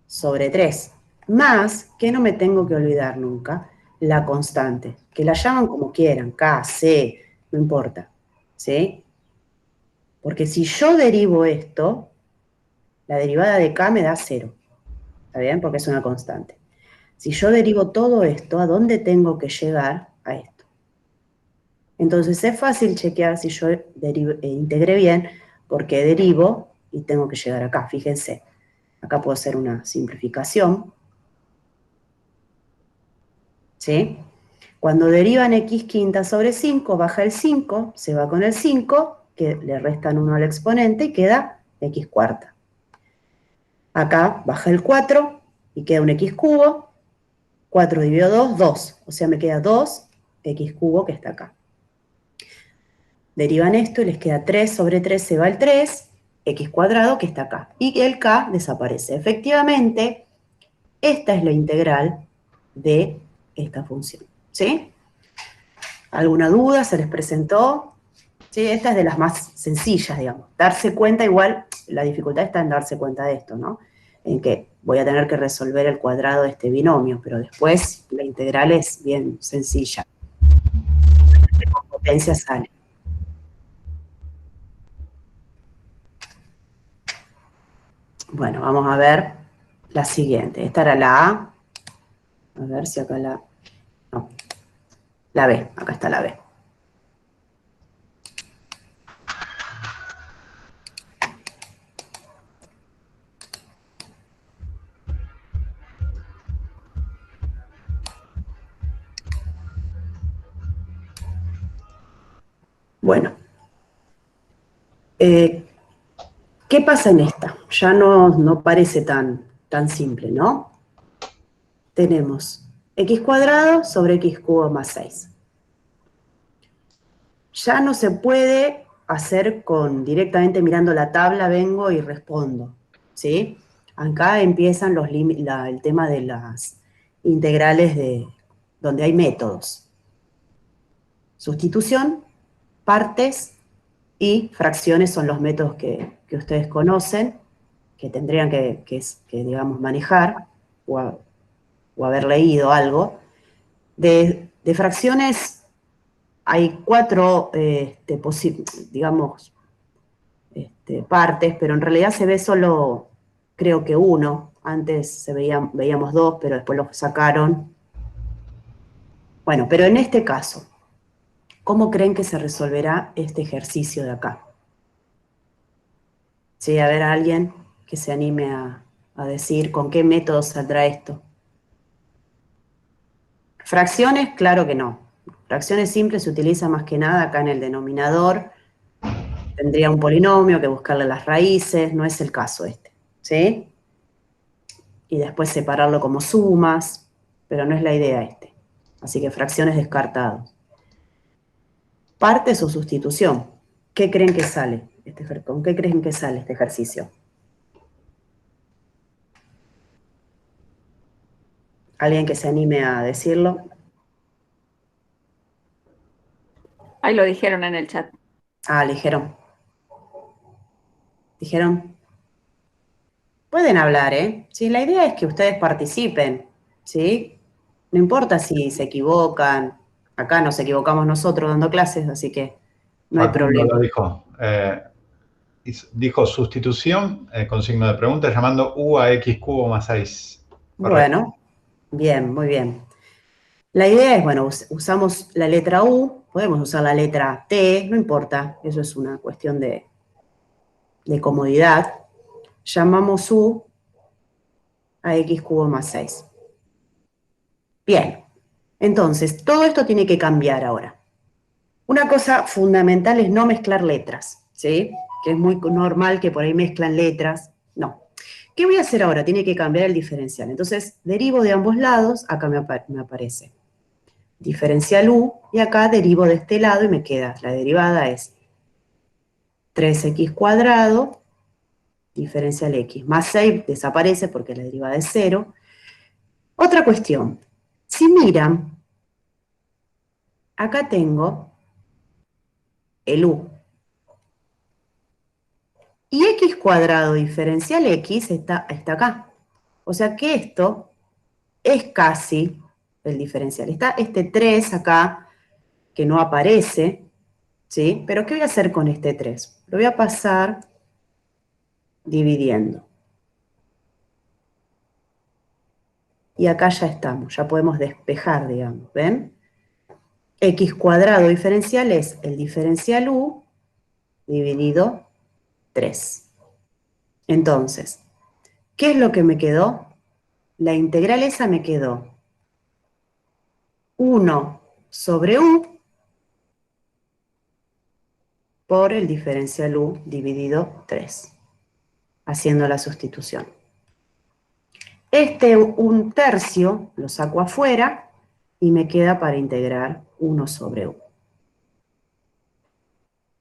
sobre 3. Más, que no me tengo que olvidar nunca, la constante. Que la llaman como quieran, K, C, no importa. ¿Sí? Porque si yo derivo esto, la derivada de K me da 0. ¿Está bien? Porque es una constante. Si yo derivo todo esto, ¿a dónde tengo que llegar? A esto. Entonces es fácil chequear si yo integré bien, porque derivo y tengo que llegar acá. Fíjense, acá puedo hacer una simplificación. ¿Sí? Cuando derivan x quinta sobre 5, baja el 5, se va con el 5, que le restan 1 al exponente y queda x cuarta. Acá baja el 4 y queda un x cubo. 4 dividido 2, 2. O sea, me queda 2x cubo que está acá. Derivan esto y les queda 3 sobre 3, se va el 3, x cuadrado que está acá. Y el k desaparece. Efectivamente, esta es la integral de esta función. ¿sí? ¿Alguna duda? ¿Se les presentó? Sí, esta es de las más sencillas, digamos. Darse cuenta, igual, la dificultad está en darse cuenta de esto, ¿no? En que voy a tener que resolver el cuadrado de este binomio, pero después la integral es bien sencilla. Con potencia sale. Bueno, vamos a ver la siguiente. Esta era la A. A ver si acá la... No, la B. Acá está la B. Bueno. ¿Qué pasa en esta? Ya no parece tan simple, ¿no? Tenemos x cuadrado sobre x cubo más 6. Ya no se puede hacer directamente mirando la tabla, vengo y respondo, ¿sí? Acá empiezan el tema de las integrales donde hay métodos. Sustitución, partes y fracciones son los métodos que ustedes conocen, que tendrían que digamos, manejar o haber leído algo. De fracciones hay 4, digamos, partes, pero en realidad se ve solo, creo que uno. Antes veíamos 2, pero después los sacaron. Bueno, pero en este caso, ¿cómo creen que se resolverá este ejercicio de acá? Sí, a ver a alguien que se anime a decir con qué método saldrá esto. Fracciones, claro que no. Fracciones simples se utiliza más que nada acá en el denominador. Tendría un polinomio que buscarle las raíces, no es el caso este, ¿sí? Y después separarlo como sumas, pero no es la idea este. Así que fracciones descartados. Partes o sustitución. ¿Qué creen que sale? ¿Con qué creen que sale este ejercicio? ¿Alguien que se anime a decirlo? Ahí lo dijeron en el chat. Ah, dijeron. Dijeron. Pueden hablar, ¿eh? Sí, la idea es que ustedes participen, ¿sí? No importa si se equivocan. Acá nos equivocamos nosotros dando clases, así que no hay Facundo problema. lo dijo. Dijo sustitución con signo de pregunta llamando u a x cubo más 6. Correcto. Bueno, bien, muy bien. La idea es, bueno, usamos la letra U, podemos usar la letra T, no importa, eso es una cuestión de comodidad. Llamamos U a x cubo más 6. Bien, entonces, todo esto tiene que cambiar ahora. Una cosa fundamental es no mezclar letras, ¿sí? Que es muy normal que por ahí mezclan letras. No. ¿Qué voy a hacer ahora? Tiene que cambiar el diferencial. Entonces, derivo de ambos lados, acá me aparece diferencial u, y acá derivo de este lado y me queda, la derivada es 3x cuadrado, diferencial x, más 6 desaparece porque la derivada es 0. Otra cuestión, si miran, acá tengo el u. Y x cuadrado diferencial x está acá. O sea que esto es casi el diferencial. Está este 3 acá, que no aparece, ¿sí? Pero ¿qué voy a hacer con este 3? Lo voy a pasar dividiendo. Y acá ya estamos, ya podemos despejar, digamos, ¿ven? X cuadrado diferencial es el diferencial u dividido 3. Entonces, ¿qué es lo que me quedó? La integral esa me quedó 1 sobre u por el diferencial u dividido 3, haciendo la sustitución. Este 1/3 lo saco afuera y me queda para integrar 1 sobre u.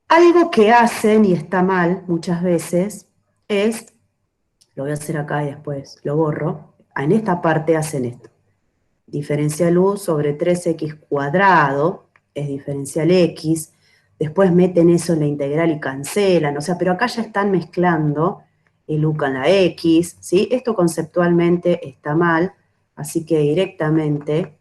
Algo que hacen, y está mal muchas veces, es, lo voy a hacer acá y después lo borro, en esta parte hacen esto. diferencial u sobre 3x cuadrado, es diferencial x, después meten eso en la integral y cancelan, o sea, pero acá ya están mezclando el u con la x, ¿sí? Esto conceptualmente está mal, así que directamente,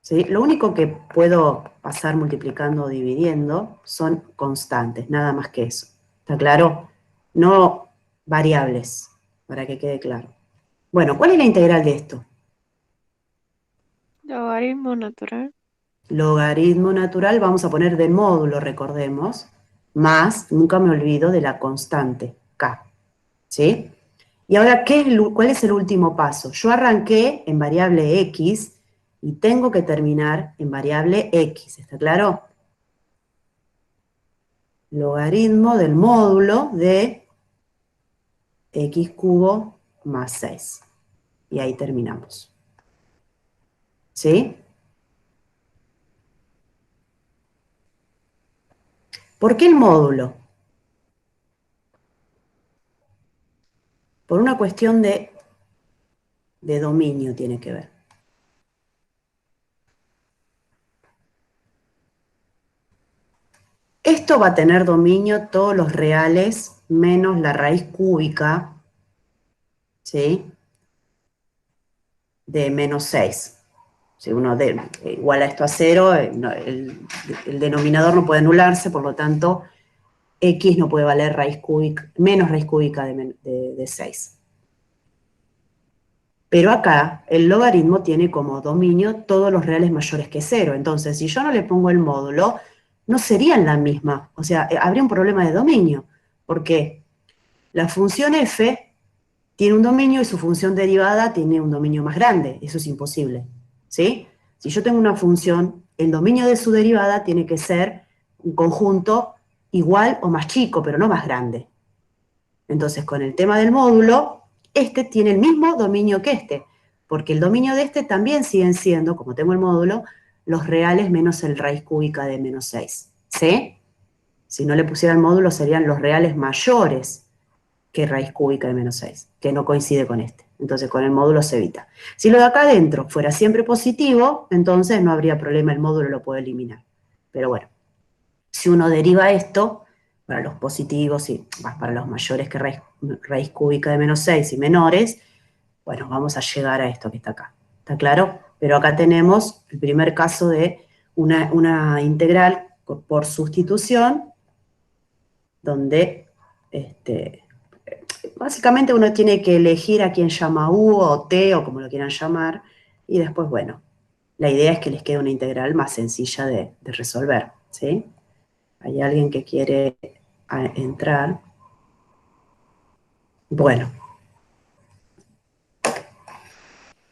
¿sí? Lo único que puedo pasar multiplicando o dividiendo son constantes, nada más que eso. ¿Está claro? No variables, para que quede claro. Bueno, ¿cuál es la integral de esto? Logaritmo natural. Logaritmo natural, vamos a poner del módulo, recordemos, más, nunca me olvido de la constante, k, ¿sí? Y ahora, ¿cuál es el último paso? Yo arranqué en variable x y tengo que terminar en variable x, ¿está claro? Logaritmo del módulo de x cubo más 6. Y ahí terminamos. ¿Sí? ¿Por qué el módulo? Por una cuestión de dominio tiene que ver. Esto va a tener dominio todos los reales menos la raíz cúbica, ¿sí? De menos 6. Si uno iguala esto a 0, el denominador no puede anularse, por lo tanto, x no puede valer raíz cúbica, menos raíz cúbica de 6. Pero acá el logaritmo tiene como dominio todos los reales mayores que 0. Entonces, si yo no le pongo el módulo, no serían la misma. O sea, habría un problema de dominio. Porque la función f tiene un dominio y su función derivada tiene un dominio más grande. Eso es imposible. ¿Sí? Si yo tengo una función, el dominio de su derivada tiene que ser un conjunto igual o más chico, pero no más grande. Entonces, con el tema del módulo, este tiene el mismo dominio que este, porque el dominio de este también siguen siendo, como tengo el módulo, los reales menos el raíz cúbica de menos 6. ¿Sí? Si no le pusiera el módulo, serían los reales mayores que raíz cúbica de menos 6, que no coincide con este. Entonces, con el módulo se evita. Si lo de acá adentro fuera siempre positivo, entonces no habría problema, el módulo lo puedo eliminar. Pero bueno, si uno deriva esto, para los positivos y más para los mayores que raíz cúbica de menos 6 y menores, bueno, vamos a llegar a esto que está acá. ¿Está claro? Pero acá tenemos el primer caso de una integral por sustitución, donde básicamente uno tiene que elegir a quién llama u o t o como lo quieran llamar, y después, bueno, la idea es que les quede una integral más sencilla de resolver, ¿sí? ¿Hay alguien que quiere entrar? Bueno,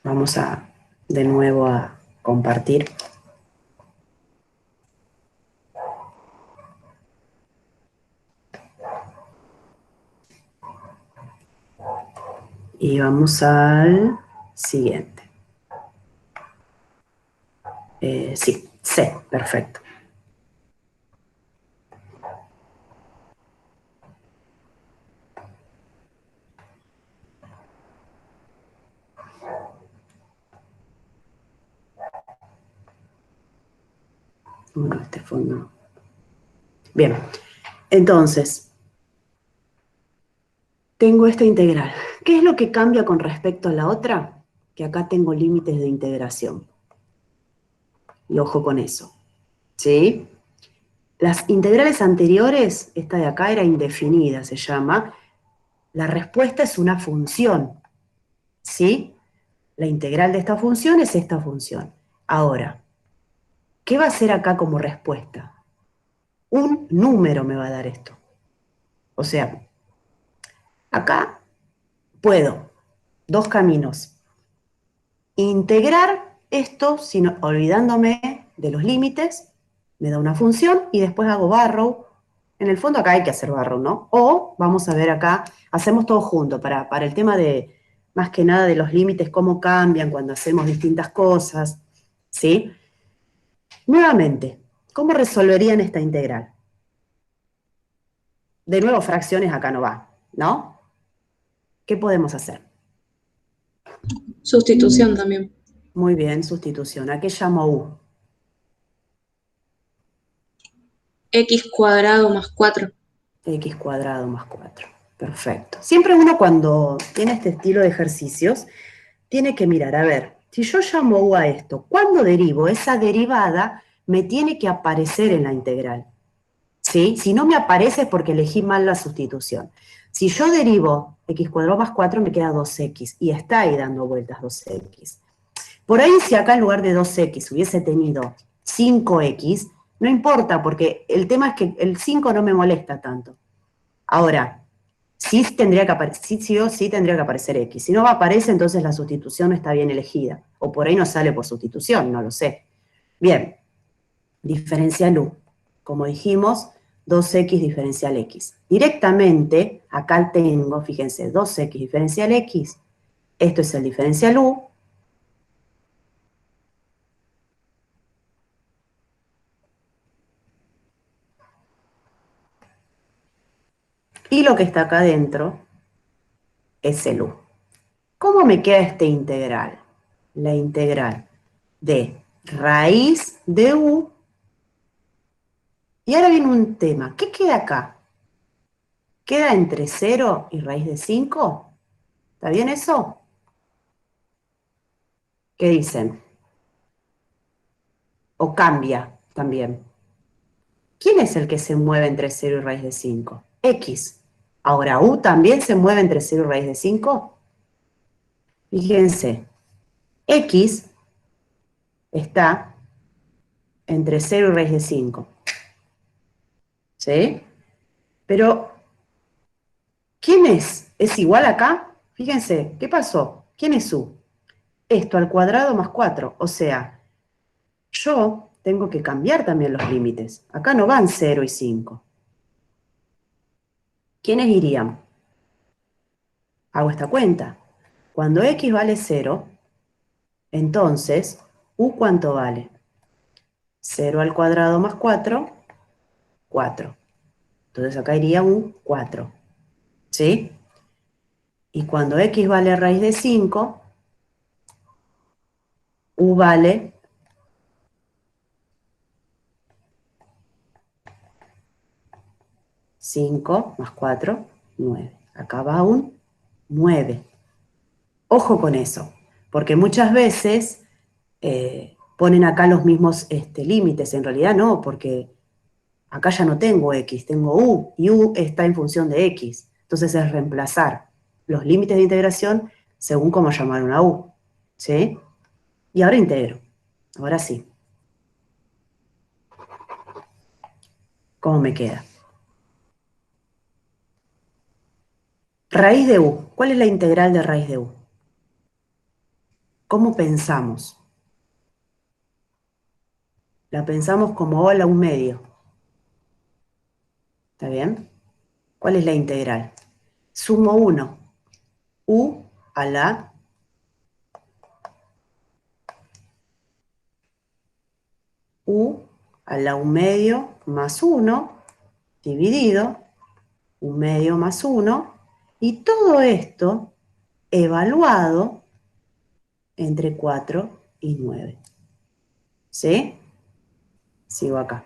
vamos de nuevo a compartir. Y vamos al siguiente. Sí, C, perfecto. Bueno, este fondo. Bien, entonces, tengo esta integral. ¿Qué es lo que cambia con respecto a la otra? Que acá tengo límites de integración. Y ojo con eso, ¿sí? Las integrales anteriores, esta de acá era indefinida, se llama. La respuesta es una función, ¿sí? La integral de esta función es esta función. Ahora, ¿qué va a hacer acá como respuesta? Un número me va a dar esto. O sea, acá puedo, dos caminos. Integrar esto, olvidándome de los límites, me da una función y después hago barrow. En el fondo acá hay que hacer barrow, ¿no? O, vamos a ver acá, hacemos todo junto para el tema de, más que nada, de los límites, cómo cambian cuando hacemos distintas cosas, ¿sí? Nuevamente, ¿cómo resolverían esta integral? De nuevo, fracciones acá no va, ¿no? ¿Qué podemos hacer? Sustitución también. Muy bien, sustitución. ¿A qué llamo u? X cuadrado más 4. X cuadrado más 4. Perfecto. Siempre uno cuando tiene este estilo de ejercicios tiene que mirar, a ver, si yo llamo u a esto, ¿cuándo derivo? Esa derivada me tiene que aparecer en la integral. ¿Sí? Si no me aparece es porque elegí mal la sustitución. Si yo derivo x cuadrado más 4 me queda 2x y está ahí dando vueltas 2x. Por ahí si acá en lugar de 2x hubiese tenido 5x, no importa porque el tema es que el 5 no me molesta tanto. Ahora, sí tendría que aparecer, sí o sí tendría que aparecer x. Si no aparece, entonces la sustitución no está bien elegida. O por ahí no sale por sustitución, no lo sé. Bien, diferencial u. Como dijimos, 2x diferencial x. Directamente, acá tengo, fíjense, 2x diferencial x. Esto es el diferencial u. Y lo que está acá adentro es el u. ¿Cómo me queda este integral? La integral de raíz de u. Y ahora viene un tema. ¿Qué queda acá? ¿Queda entre 0 y raíz de 5? ¿Está bien eso? ¿Qué dicen? ¿O cambia también? ¿Quién es el que se mueve entre 0 y raíz de 5? X. Ahora, ¿u también se mueve entre 0 y raíz de 5? Fíjense, X está entre 0 y raíz de 5. ¿Sí? Pero, ¿quién es? ¿Es igual acá? Fíjense, ¿qué pasó? ¿Quién es u? Esto al cuadrado más 4. O sea, yo tengo que cambiar también los límites. Acá no van 0 y 5. ¿Quiénes irían? Hago esta cuenta. Cuando x vale 0, entonces, u ¿cuánto vale? 0 al cuadrado más 4, 4. Entonces acá iría un 4. ¿Sí? Y cuando x vale raíz de 5, u vale 5 más 4, 9. Acá va un 9. Ojo con eso, porque muchas veces ponen acá los mismos límites. En realidad no, porque acá ya no tengo x, tengo u, y u está en función de x. Entonces es reemplazar los límites de integración según cómo llamaron a u. ¿Sí? Y ahora integro. Ahora sí. ¿Cómo me queda? Raíz de u. ¿Cuál es la integral de raíz de u? ¿Cómo pensamos? La pensamos como o a la un medio. ¿Está bien? ¿Cuál es la integral? Sumo 1. U a la un medio más 1 dividido 1 medio más 1 y todo esto evaluado entre 4 y 9. ¿Sí? Sigo acá.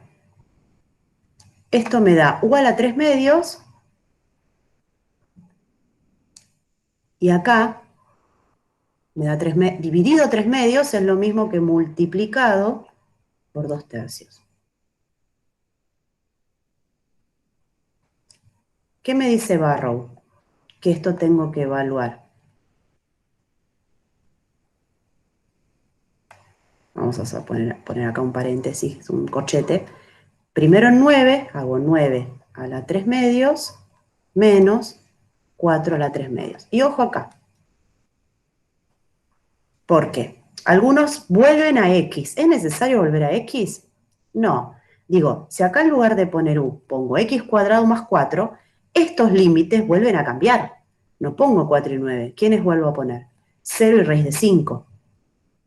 Esto me da u a la 3 medios y acá me da dividido 3 medios es lo mismo que multiplicado por 2 tercios. ¿Qué me dice Barrow? Que esto tengo que evaluar. Vamos a poner acá un paréntesis, un corchete. Primero en 9, hago 9 a la 3 medios menos 4 a la 3 medios. Y ojo acá. ¿Por qué? Algunos vuelven a X. ¿Es necesario volver a X? No. Digo, si acá en lugar de poner u pongo x cuadrado más 4, estos límites vuelven a cambiar. No pongo 4 y 9. ¿Quiénes vuelvo a poner? 0 y raíz de 5.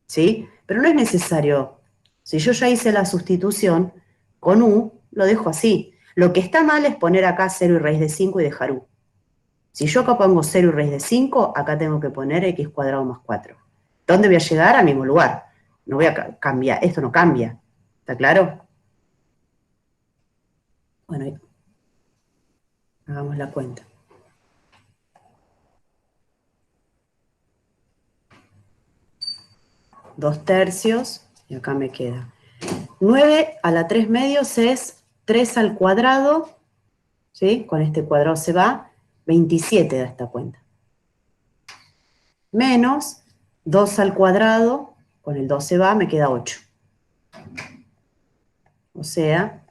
¿Sí? Pero no es necesario. Si yo ya hice la sustitución, con u lo dejo así. Lo que está mal es poner acá 0 y raíz de 5 y dejar u. Si yo acá pongo 0 y raíz de 5, acá tengo que poner x cuadrado más 4. ¿Dónde voy a llegar? Al mismo lugar. No voy a cambiar, esto no cambia. ¿Está claro? Bueno, hagamos la cuenta. Dos tercios, y acá me queda. 9 a la 3 medios es 3 al cuadrado, ¿sí? Con este cuadrado se va, 27 da esta cuenta. Menos 2 al cuadrado, con el 2 se va, me queda 8. O sea,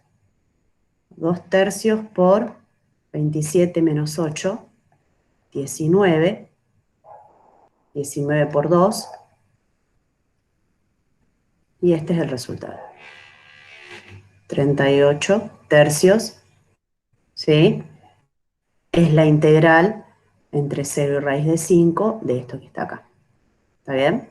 2 tercios por 27 menos 8, 19. 19 por 2. Y este es el resultado. 38 tercios, ¿sí? Es la integral entre 0 y raíz de 5 de esto que está acá. ¿Está bien?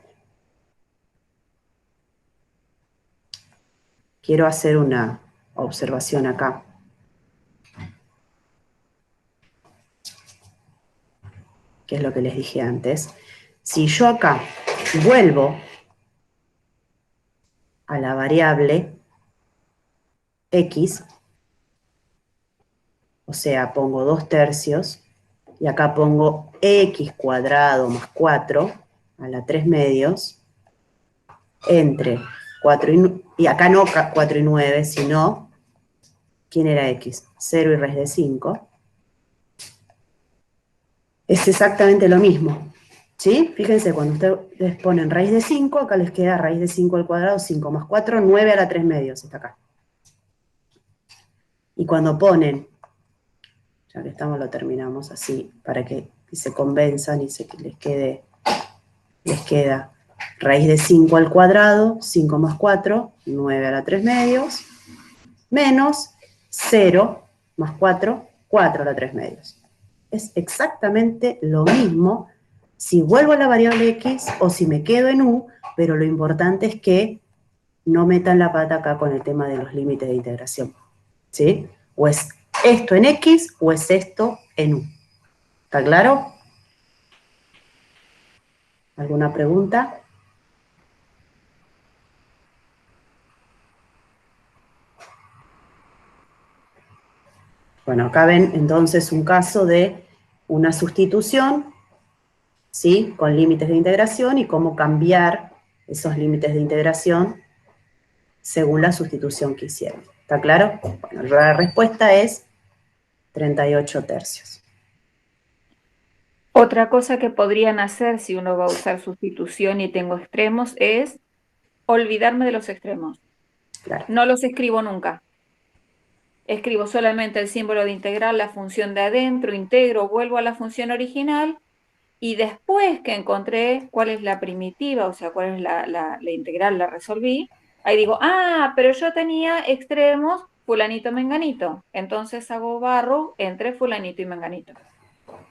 Quiero hacer una observación acá. Que es lo que les dije antes. Si yo acá vuelvo a la variable x, o sea, pongo 2 tercios, y acá pongo x cuadrado más 4 a la 3 medios, entre 4 y acá no 4 y 9, sino, ¿quién era x? 0 y raíz de 5. Es exactamente lo mismo, ¿sí? Fíjense, cuando ustedes ponen raíz de 5, acá les queda raíz de 5 al cuadrado, 5 más 4, 9 a la 3 medios, está acá. Y cuando ponen, ya que estamos lo terminamos así, para que se convenzan y les queda raíz de 5 al cuadrado, 5 más 4, 9 a la 3 medios, menos 0 más 4, 4 a la 3 medios. Es exactamente lo mismo si vuelvo a la variable x o si me quedo en u, pero lo importante es que no metan la pata acá con el tema de los límites de integración, ¿sí? O es esto en x o es esto en u. ¿Está claro? ¿Alguna pregunta? Bueno, acá ven entonces un caso de una sustitución, ¿sí? Con límites de integración y cómo cambiar esos límites de integración según la sustitución que hicieron. ¿Está claro? Bueno, la respuesta es 38 tercios. Otra cosa que podrían hacer si uno va a usar sustitución y tengo extremos es olvidarme de los extremos. Claro. No los escribo nunca. Escribo solamente el símbolo de integral, la función de adentro, integro, vuelvo a la función original y después que encontré cuál es la primitiva, o sea, cuál es la integral, la resolví, ahí digo, ah, pero yo tenía extremos fulanito menganito, entonces hago barro entre fulanito y menganito.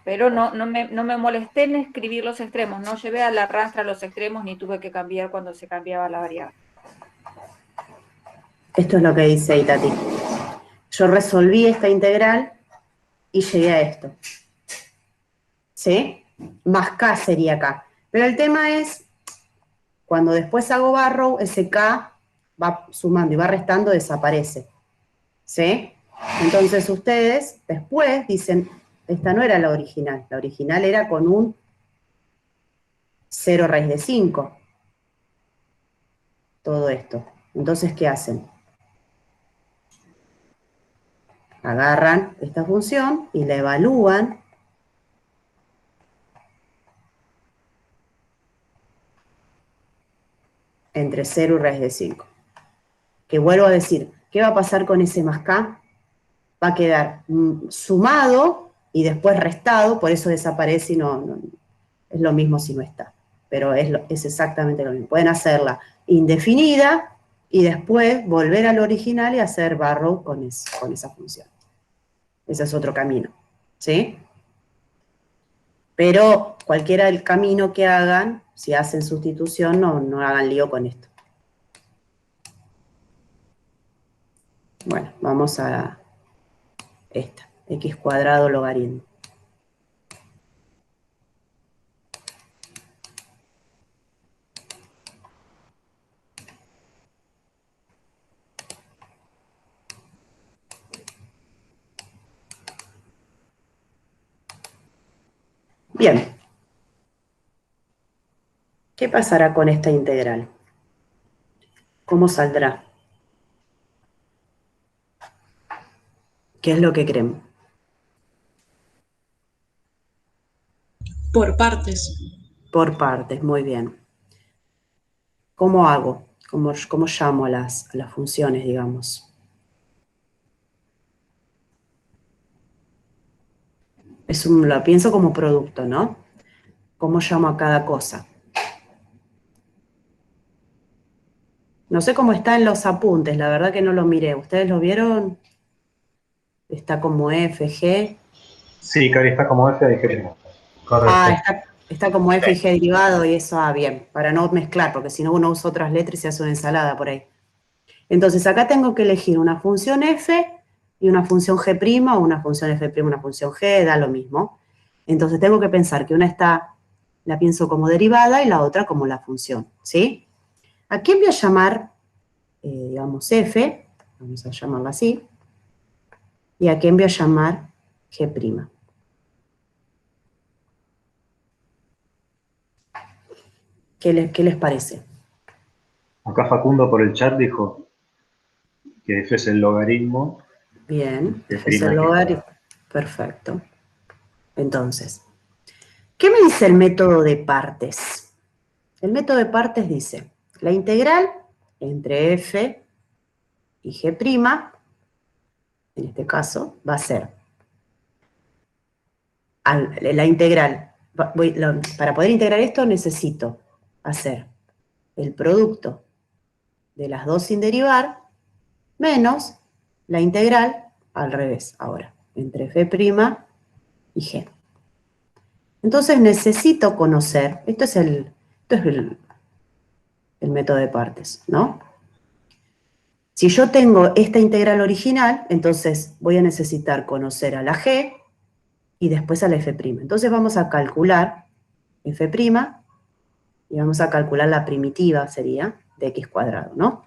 Pero no me molesté en escribir los extremos, no llevé a la rastra los extremos ni tuve que cambiar cuando se cambiaba la variable. Esto es lo que dice Itati. Yo resolví esta integral y llegué a esto. ¿Sí? Más k sería k. Pero el tema es, cuando después hago barrow, ese k va sumando y va restando, desaparece. ¿Sí? Entonces ustedes después dicen, esta no era la original era con un 0 raíz de 5. Todo esto. Entonces, ¿qué hacen? Agarran esta función y la evalúan entre 0 y raíz de 5. Que vuelvo a decir, ¿qué va a pasar con ese más k? Va a quedar sumado y después restado, por eso desaparece y no es lo mismo si no está. Pero es exactamente lo mismo. Pueden hacerla indefinida y después volver al original y hacer barrow con esa función. Ese es otro camino, ¿sí? Pero cualquiera del camino que hagan, si hacen sustitución, no hagan lío con esto. Bueno, vamos a esta, x cuadrado logaritmo. Bien. ¿Qué pasará con esta integral? ¿Cómo saldrá? ¿Qué es lo que creen? Por partes. Por partes, muy bien. ¿Cómo hago? ¿Cómo llamo a las funciones, digamos? Lo pienso como producto, ¿no? ¿Cómo llamo a cada cosa? No sé cómo está en los apuntes, la verdad que no lo miré. ¿Ustedes lo vieron? Está como F, G. Sí, Cari, está como F de G'. Correcto. Está como F y G derivado y eso, bien, para no mezclar, porque si no uno usa otras letras y se hace una ensalada por ahí. Entonces acá tengo que elegir una función F y una función G', o una función F', una función G, da lo mismo. Entonces tengo que pensar que una la pienso como derivada y la otra como la función, ¿sí? ¿A quién voy a llamar, digamos, F? Vamos a llamarla así. ¿Y a quién voy a llamar G'? ¿Qué les parece? Acá Facundo por el chat dijo que F es el logaritmo Bien, de F es el prima X logaritmo. cuadrado. Perfecto. Entonces, ¿qué me dice el método de partes? El método de partes dice, la integral entre f y g', en este caso, va a ser, la integral, para poder integrar esto necesito hacer el producto de las dos sin derivar menos la integral al revés ahora, entre f' y g. Entonces necesito conocer, esto es el método de partes, ¿no? Si yo tengo esta integral original, entonces voy a necesitar conocer a la g y después a la f'. Entonces vamos a calcular f' y vamos a calcular la primitiva, sería, de x cuadrado, ¿no?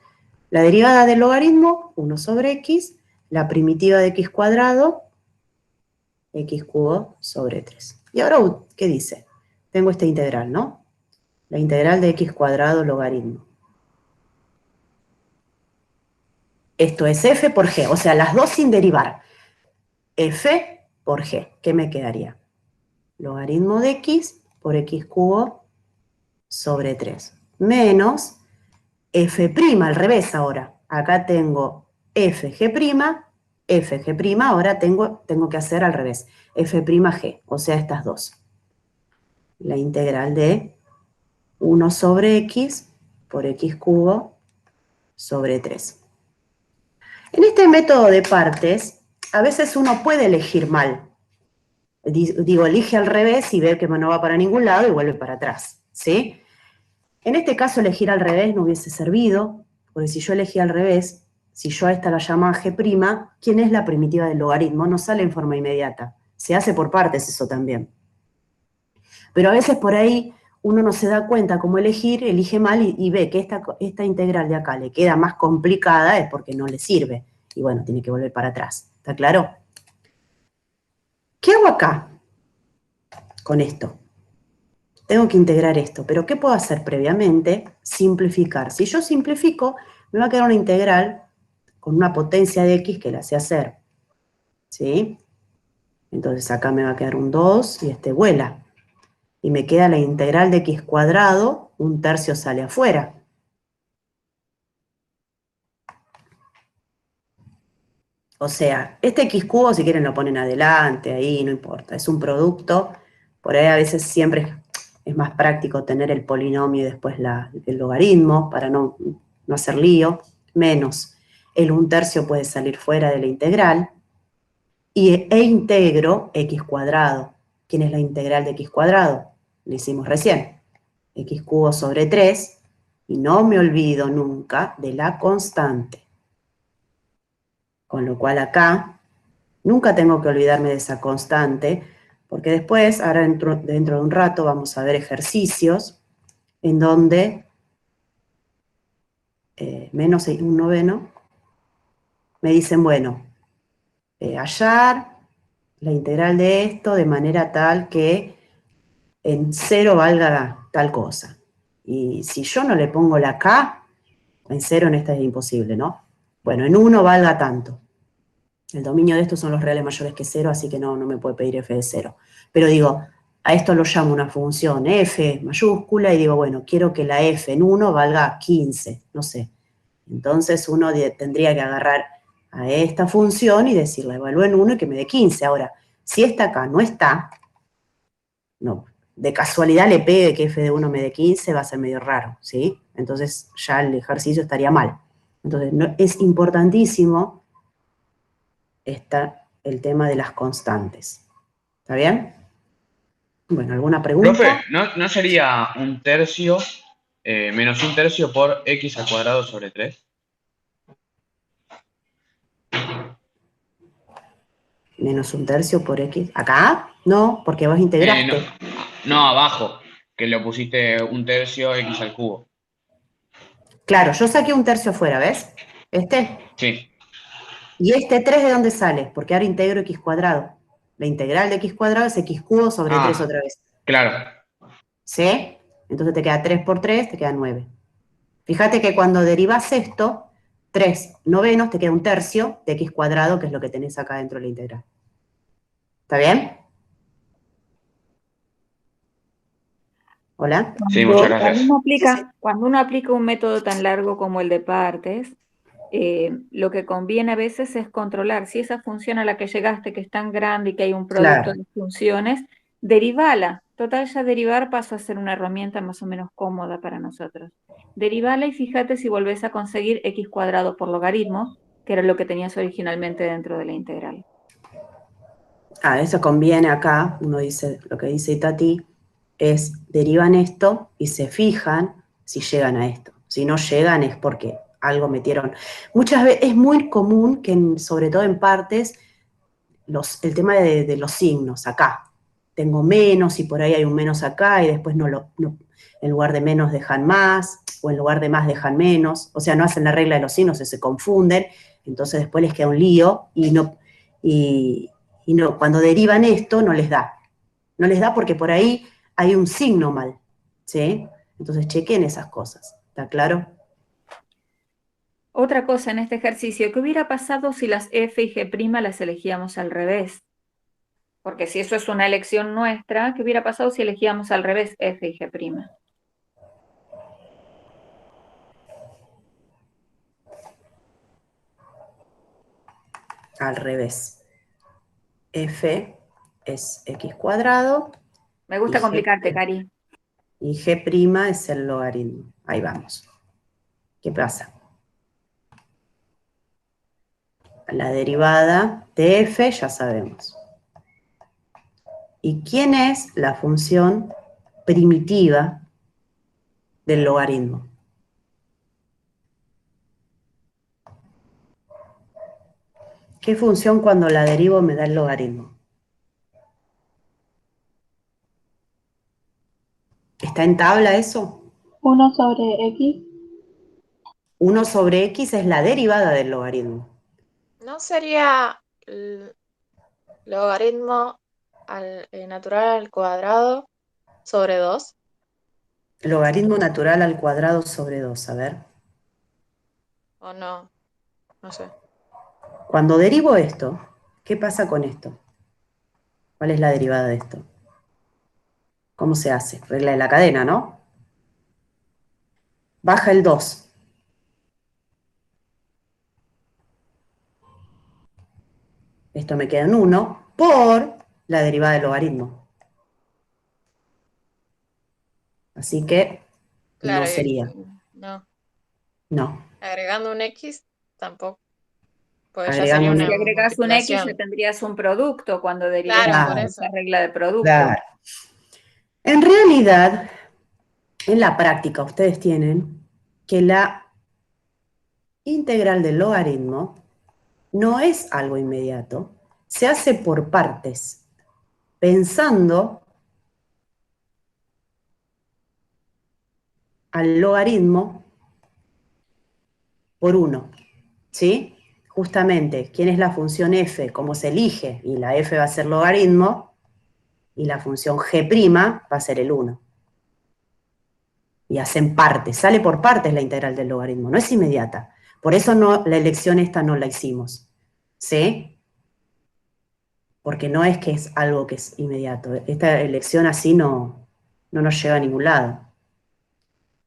La derivada del logaritmo, 1 sobre x, la primitiva de x cuadrado, x cubo sobre 3. Y ahora, ¿qué dice? Tengo esta integral, ¿no? La integral de x cuadrado logaritmo. Esto es f por g, o sea, las dos sin derivar. F por g, ¿qué me quedaría? Logaritmo de x por x cubo sobre 3. Menos f' al revés ahora. Acá tengo fg', fg', ahora tengo que hacer al revés. F'g, o sea, estas dos. La integral de 1 sobre x por x cubo sobre 3. En este método de partes, a veces uno puede elegir mal. Digo, elige al revés y ve que no va para ningún lado y vuelve para atrás, ¿sí? En este caso, elegir al revés no hubiese servido, porque si yo elegí al revés, si yo a esta la llamo G', ¿quién es la primitiva del logaritmo? No sale en forma inmediata. Se hace por partes eso también. Pero a veces por ahí uno no se da cuenta cómo elegir, elige mal y ve que esta integral de acá le queda más complicada, es porque no le sirve. Y bueno, tiene que volver para atrás. ¿Está claro? ¿Qué hago acá con esto? Tengo que integrar esto, pero ¿qué puedo hacer previamente? Simplificar. Si yo simplifico, me va a quedar una integral con una potencia de x que la sé hacer, ¿sí? Entonces acá me va a quedar un 2 y este vuela. Y me queda la integral de x cuadrado, un tercio sale afuera. O sea, este x cubo, si quieren lo ponen adelante, ahí, no importa, es un producto. Por ahí a veces siempre es más práctico tener el polinomio y después el logaritmo para no hacer lío. Menos el un tercio puede salir fuera de la integral. E integro x cuadrado. ¿Quién es la integral de x cuadrado? Lo hicimos recién. X cubo sobre 3. Y no me olvido nunca de la constante. Con lo cual acá nunca tengo que olvidarme de esa constante, porque después, ahora dentro de un rato, vamos a ver ejercicios en donde menos un noveno me dicen, bueno, hallar la integral de esto de manera tal que en 0 valga tal cosa. Y si yo no le pongo la K, en 0 en esta es imposible, ¿no? Bueno, en 1 valga tanto. El dominio de estos son los reales mayores que 0, así que no me puede pedir f de 0. Pero digo, a esto lo llamo una función f mayúscula y digo, bueno, quiero que la f en 1 valga 15, no sé. Entonces uno tendría que agarrar a esta función y decirle, evalúe en 1 y que me dé 15. Ahora, si esta acá no está, no, de casualidad le pegue que f de 1 me dé 15, va a ser medio raro, ¿sí? Entonces ya el ejercicio estaría mal. Entonces es importantísimo el tema de las constantes. ¿Está bien? Bueno, ¿alguna pregunta? Profe, ¿no sería un tercio menos un tercio por x al cuadrado sobre 3? Menos un tercio por x. ¿Acá? No, porque vos No, integraste. no, abajo, que le pusiste un tercio x al cubo. Claro, yo saqué un tercio afuera, ¿ves? Este. Sí, ¿Y este 3 de dónde sale? Porque ahora integro x cuadrado. La integral de x cuadrado es x cubo sobre 3 otra vez. claro. ¿Sí? Entonces te queda 3 por 3, te queda 9. Fíjate que cuando derivas esto, 3 novenos te queda un tercio de x cuadrado, que es lo que tenés acá dentro de la integral. ¿Está bien? ¿Hola? Sí, muchas Cuando gracias. cuando uno aplica un método tan largo como el de partes, lo que conviene a veces es controlar si esa función a la que llegaste, que es tan grande y que hay un producto Claro. de funciones, derivala. Total, ya derivar pasó a ser una herramienta más o menos cómoda para nosotros. Derivala y fíjate si volvés a conseguir x cuadrado por logaritmo, que era lo que tenías originalmente dentro de la integral. Eso conviene acá, uno dice, lo que dice Tati, es derivan esto y se fijan si llegan a esto. Si no llegan es porque algo metieron. Muchas veces es muy común que, sobre todo en partes, el tema de los signos, acá. Tengo menos y por ahí hay un menos acá y después en lugar de menos dejan más o en lugar de más dejan menos. O sea, no hacen la regla de los signos, se confunden, entonces después les queda un lío y no, cuando derivan esto no les da. No les da porque por ahí hay un signo mal, ¿sí? Entonces chequen esas cosas, ¿está claro? Otra cosa en este ejercicio, ¿qué hubiera pasado si las f y g' las elegíamos al revés? Porque si eso es una elección nuestra, ¿qué hubiera pasado si elegíamos al revés f y g'? Al revés. F es x cuadrado. Me gusta Y complicarte, Cari. Y g' es el logaritmo. Ahí vamos. ¿Qué pasa? La derivada de f ya sabemos. ¿Y quién es la función primitiva del logaritmo? ¿Qué función cuando la derivo me da el logaritmo? ¿Está en tabla eso? 1 sobre x. 1 sobre x es la derivada del logaritmo. ¿No sería el logaritmo natural al cuadrado sobre 2? Logaritmo natural al cuadrado sobre 2, a ver. ¿O no? No sé. Cuando derivo esto, ¿qué pasa con esto? ¿Cuál es la derivada de esto? ¿Cómo se hace? Regla de la cadena, ¿no? Baja el 2. Esto me queda en 1 por la derivada del logaritmo. Así que Claro, no sería. no. No. Agregando un x tampoco. Pues ya Agregando sería un una Si agregás un x, ya multiplicación. tendrías un producto cuando derivás Claro, por Claro, eso. esa regla de producto. claro. En realidad, en la práctica ustedes tienen que la integral del logaritmo no es algo inmediato, se hace por partes, pensando al logaritmo por 1, ¿sí? Justamente, ¿quién es la función f? ¿Cómo se elige? Y la f va a ser logaritmo, y la función g' va a ser el 1. Y hacen partes, sale por partes la integral del logaritmo, no es inmediata. Por eso no, la elección esta no la hicimos, ¿sí? Porque no es que es algo que es inmediato. Esta elección así no nos lleva a ningún lado.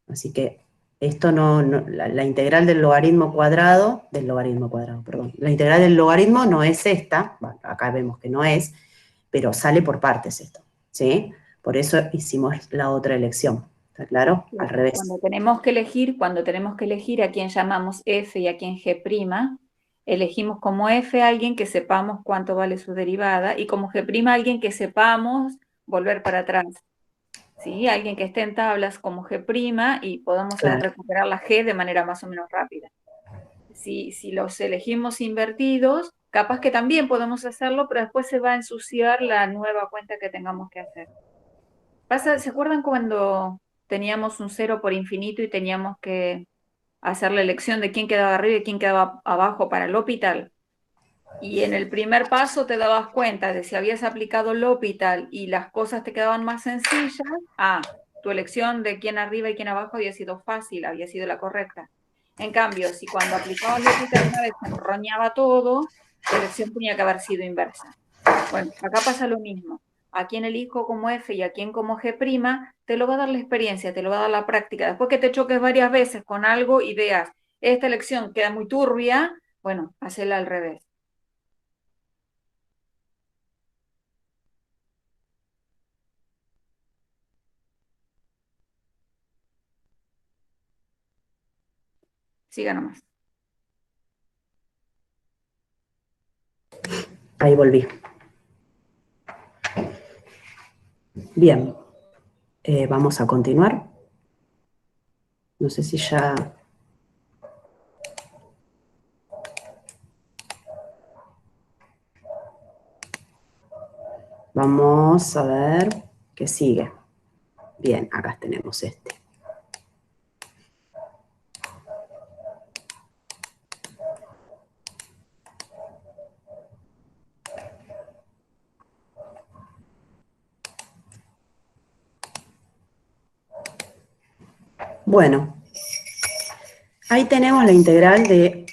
Así que esto la integral del logaritmo cuadrado, perdón. La integral del logaritmo no es esta, bueno, acá vemos que no es, pero sale por partes esto, ¿sí? Por eso hicimos la otra elección, ¿está claro? Al revés. Cuando tenemos que elegir a quién llamamos f y a quién g', elegimos como f a alguien que sepamos cuánto vale su derivada y como g' a alguien que sepamos volver para atrás. ¿Sí? Alguien que esté en tablas como g' y podamos recuperar la g de manera más o menos rápida. Si los elegimos invertidos, capaz que también podemos hacerlo, pero después se va a ensuciar la nueva cuenta que tengamos que hacer. ¿Se acuerdan cuando teníamos un 0 por infinito y teníamos que hacer la elección de quién quedaba arriba y quién quedaba abajo para el L'Hopital? Y en el primer paso te dabas cuenta de si habías aplicado L'Hopital y las cosas te quedaban más sencillas, tu elección de quién arriba y quién abajo había sido fácil, había sido la correcta. En cambio, si cuando aplicabas L'Hopital una vez se enroñaba todo, tu elección tenía que haber sido inversa. Bueno, acá pasa lo mismo. A quien elijo como F y a quien como G', te lo va a dar la experiencia, te lo va a dar la práctica. Después que te choques varias veces con algo y veas, esta elección queda muy turbia, bueno, hacela al revés. Siga nomás. Ahí volví. Bien. Vamos a continuar. No sé si ya... Vamos a ver qué sigue. Bien, acá tenemos este. Bueno, ahí tenemos la integral de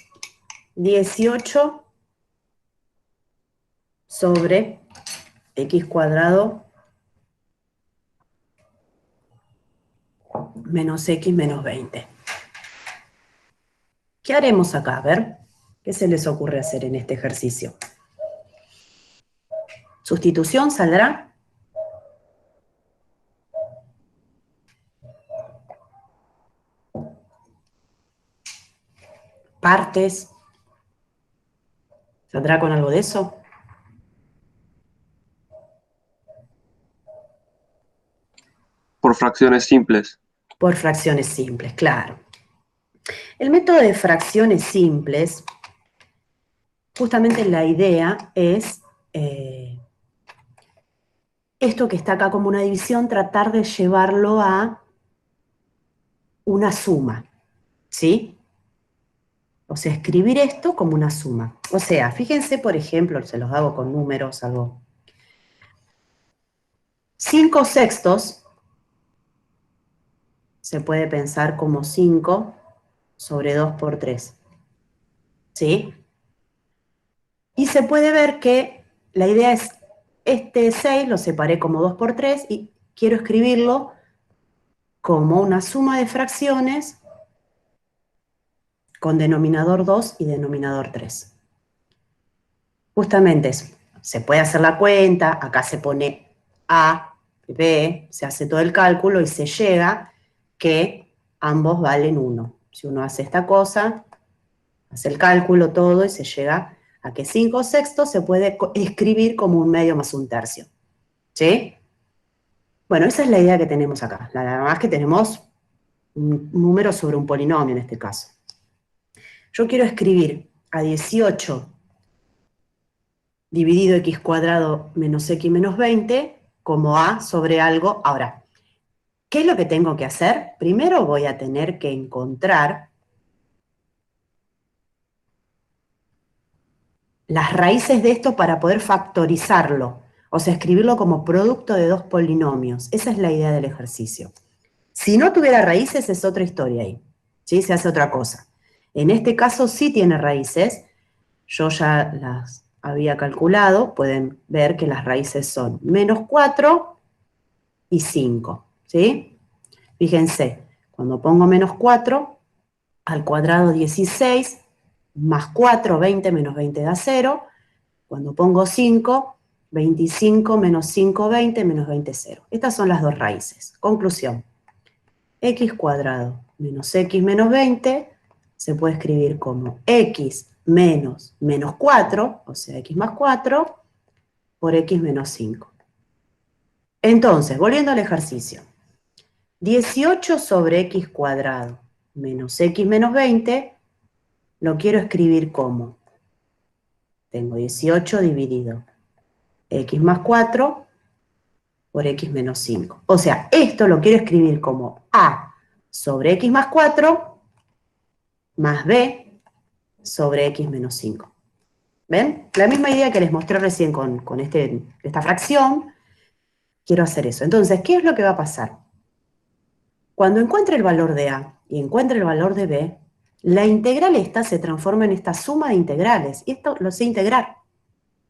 18 sobre x cuadrado menos x menos 20. ¿Qué haremos acá? A ver, ¿qué se les ocurre hacer en este ejercicio? Sustitución saldrá. Partes. ¿Saldrá con algo de eso? Por fracciones simples. Por fracciones simples, claro. El método de fracciones simples, justamente la idea es esto que está acá como una división, tratar de llevarlo a una suma, ¿sí? O sea, escribir esto como una suma. O sea, fíjense, por ejemplo, se los hago con números, algo. 5/6 se puede pensar como 5 sobre 2 por 3. ¿Sí? Y se puede ver que la idea es, este 6 lo separé como 2 por 3 y quiero escribirlo como una suma de fracciones con denominador 2 y denominador 3. Justamente eso. Se puede hacer la cuenta, acá se pone A, B, se hace todo el cálculo y se llega que ambos valen 1. Si uno hace esta cosa, hace el cálculo todo y se llega a que 5/6 se puede escribir como un medio más un tercio. ¿Sí? Bueno, esa es la idea que tenemos acá. Nada más que tenemos un número sobre un polinomio en este caso. Yo quiero escribir a 18 dividido x cuadrado menos x menos 20 como a sobre algo. Ahora, ¿qué es lo que tengo que hacer? Primero voy a tener que encontrar las raíces de esto para poder factorizarlo. O sea, escribirlo como producto de dos polinomios. Esa es la idea del ejercicio. Si no tuviera raíces es otra historia ahí, ¿sí? Se hace otra cosa. En este caso sí tiene raíces. Yo ya las había calculado. Pueden ver que las raíces son -4 y 5, ¿sí? Fíjense, cuando pongo -4, al cuadrado 16, más 4, 20, menos 20 da 0. Cuando pongo 5, 25 menos 5, 20, menos 20, 0. Estas son las dos raíces. Conclusión. X cuadrado menos X menos 20 se puede escribir como X menos menos 4, o sea, X más 4, por X menos 5. Entonces, volviendo al ejercicio. 18 sobre X cuadrado menos X menos 20, lo quiero escribir como, tengo 18 dividido X más 4 por X menos 5. O sea, esto lo quiero escribir como A sobre X más 4 más B sobre X menos 5. ¿Ven? La misma idea que les mostré recién con esta fracción, quiero hacer eso. Entonces, ¿qué es lo que va a pasar? Cuando encuentre el valor de A y encuentre el valor de B, la integral esta se transforma en esta suma de integrales. Y esto lo sé integrar,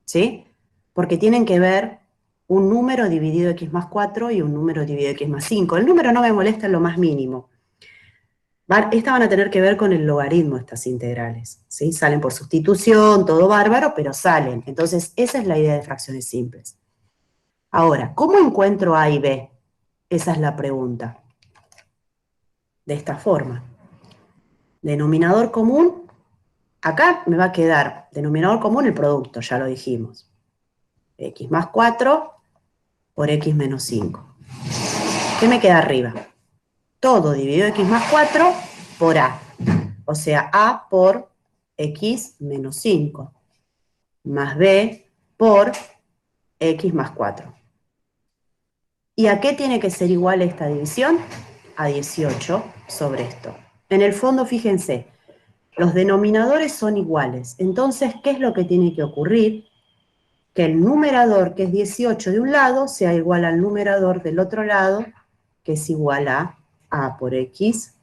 ¿sí? Porque tienen que ver un número dividido X más 4 y un número dividido X más 5. El número no me molesta en lo más mínimo. Estas van a tener que ver con el logaritmo, estas integrales, ¿sí? Salen por sustitución, todo bárbaro, pero salen. Entonces, esa es la idea de fracciones simples. Ahora, ¿cómo encuentro A y B? Esa es la pregunta. De esta forma. Denominador común, acá me va a quedar denominador común el producto, ya lo dijimos. X más 4 por X menos 5. ¿Qué me queda arriba? Todo dividido X más 4 por A. O sea, A por X menos 5. Más B por X más 4. ¿Y a qué tiene que ser igual esta división? A 18 sobre esto. En el fondo, fíjense, los denominadores son iguales. Entonces, ¿qué es lo que tiene que ocurrir? Que el numerador, que es 18 de un lado, sea igual al numerador del otro lado, que es igual a A por X.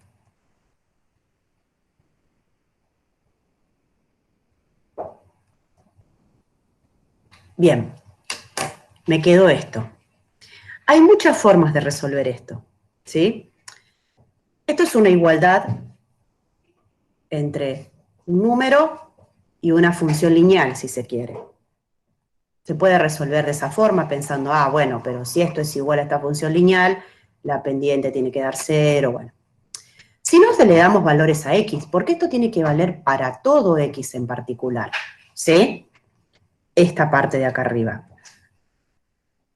Bien, me quedó esto. Hay muchas formas de resolver esto, ¿sí? Esto es una igualdad entre un número y una función lineal, si se quiere. Se puede resolver de esa forma pensando, ah, bueno, pero si esto es igual a esta función lineal, la pendiente tiene que dar 0, bueno. Si no le damos valores a X, porque esto tiene que valer para todo X en particular, ¿sí? Esta parte de acá arriba.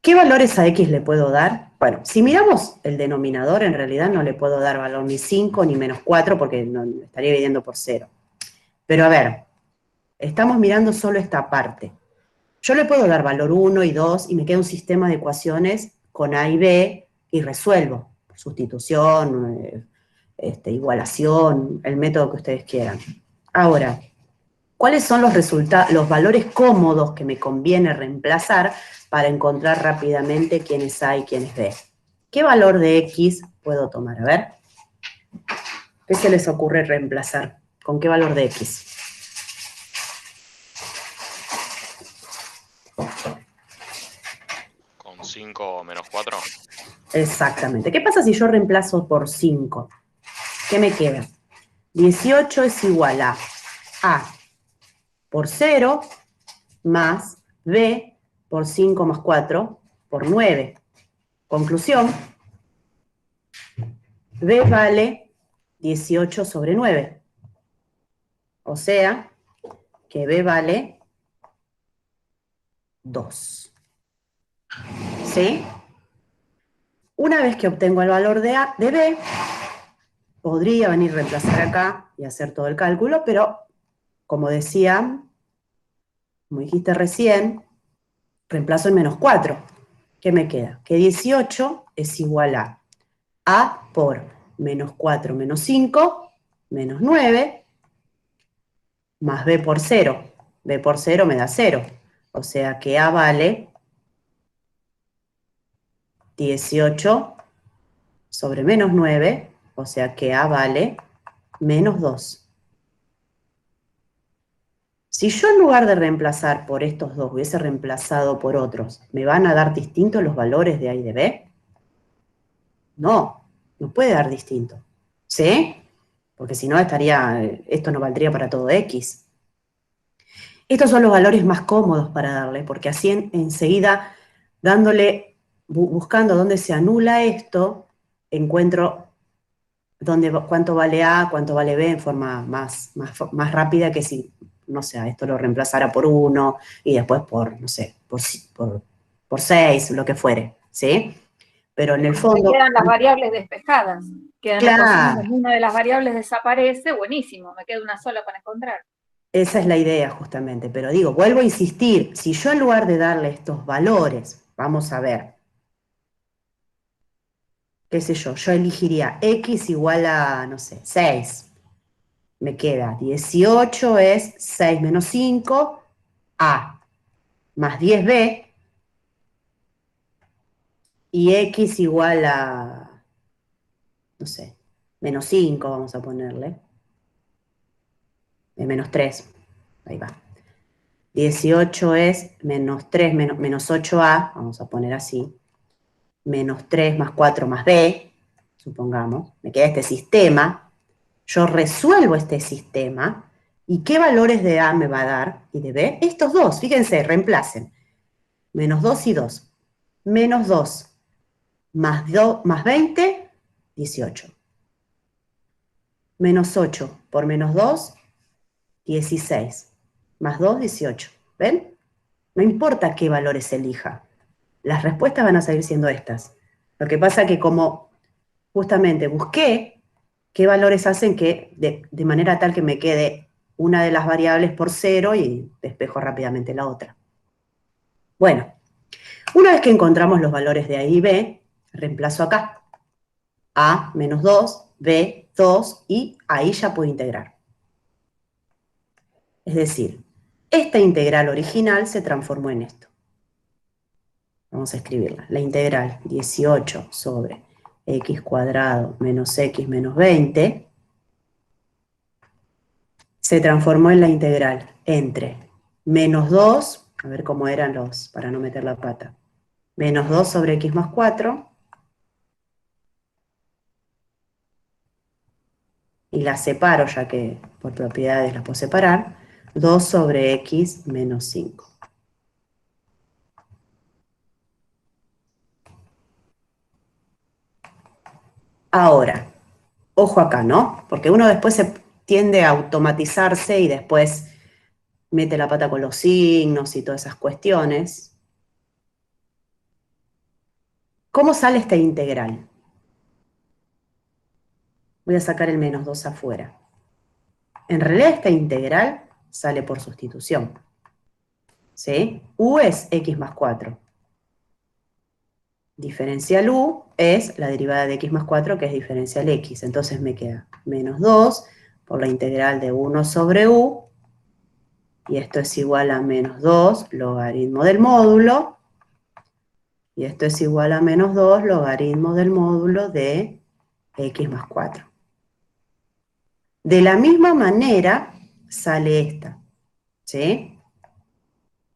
¿Qué valores a X le puedo dar? Bueno, si miramos el denominador, en realidad no le puedo dar valor ni 5 ni menos 4 porque no, estaría dividiendo por 0. Pero a ver, estamos mirando solo esta parte. Yo le puedo dar valor 1 y 2 y me queda un sistema de ecuaciones con A y B y resuelvo. Sustitución, igualación, el método que ustedes quieran. Ahora, ¿cuáles son los valores cómodos que me conviene reemplazar para encontrar rápidamente quién es A y quién es B? ¿Qué valor de X puedo tomar? A ver. ¿Qué se les ocurre reemplazar? ¿Con qué valor de X? Con 5 menos 4. Exactamente. ¿Qué pasa si yo reemplazo por 5? ¿Qué me queda? 18 es igual a A por 0 más B por 5 más 4 por 9. Conclusión, B vale 18 sobre 9. O sea, que B vale 2. ¿Sí? Una vez que obtengo el valor de B, podría venir a reemplazar acá y hacer todo el cálculo, pero como decía, como dijiste recién, reemplazo el menos 4. ¿Qué me queda? Que 18 es igual a A por menos 4 menos 5, menos 9, más B por 0. B por 0 me da 0. O sea que A vale 18 sobre menos 9, o sea que A vale menos 2. Si yo en lugar de reemplazar por estos dos hubiese reemplazado por otros, ¿me van a dar distintos los valores de A y de B? No, no puede dar distinto. ¿Sí? Porque si no esto no valdría para todo X. Estos son los valores más cómodos para darle, porque así enseguida, buscando dónde se anula esto, encuentro cuánto vale A, cuánto vale B en forma más rápida que si, no sé, esto lo reemplazara por 1 y después por, no sé, por 6, lo que fuere, ¿sí? Pero en el fondo... quedan las variables despejadas. Quedan las Claro. cosas, una de las variables desaparece, buenísimo, me queda una sola para encontrar. Esa es la idea justamente, pero digo, vuelvo a insistir, si yo en lugar de darle estos valores, vamos a ver, qué sé yo elegiría X igual a, no sé, 6. Me queda 18 es 6 menos 5, A, más 10B, y X igual a, no sé, menos 5, vamos a ponerle, menos 3, ahí va. 18 es menos 3, menos 8A, vamos a poner así, menos 3 más 4 más B, supongamos, me queda este sistema, yo resuelvo este sistema, ¿y qué valores de A me va a dar? Y de B, estos dos, fíjense, reemplacen, menos 2 y 2, menos 2 más 20, 18, menos 8 por menos 2, 16, más 2, 18, ¿ven? No importa qué valores elija, las respuestas van a seguir siendo estas. Lo que pasa que como justamente busqué qué valores hacen que de manera tal que me quede una de las variables por 0 y despejo rápidamente la otra. Bueno, una vez que encontramos los valores de A y B, reemplazo acá. A menos 2, B 2 y ahí ya puedo integrar. Es decir, esta integral original se transformó en esto. Vamos a escribirla. La integral 18 sobre x cuadrado menos x menos 20 se transformó en la integral entre menos 2, a ver cómo eran para no meter la pata, menos 2 sobre x más 4, y las separo ya que por propiedades las puedo separar, 2 sobre x menos 5. Ahora, ojo acá, ¿no? Porque uno después se tiende a automatizarse y después mete la pata con los signos y todas esas cuestiones. ¿Cómo sale esta integral? Voy a sacar el menos 2 afuera. En realidad esta integral sale por sustitución. ¿Sí? U es x más 4. Diferencial u es la derivada de x más 4, que es diferencial x. Entonces me queda menos 2 por la integral de 1 sobre u, y esto es igual a menos 2 logaritmo del módulo, y esto es igual a menos 2 logaritmo del módulo de x más 4. De la misma manera sale esta, ¿sí?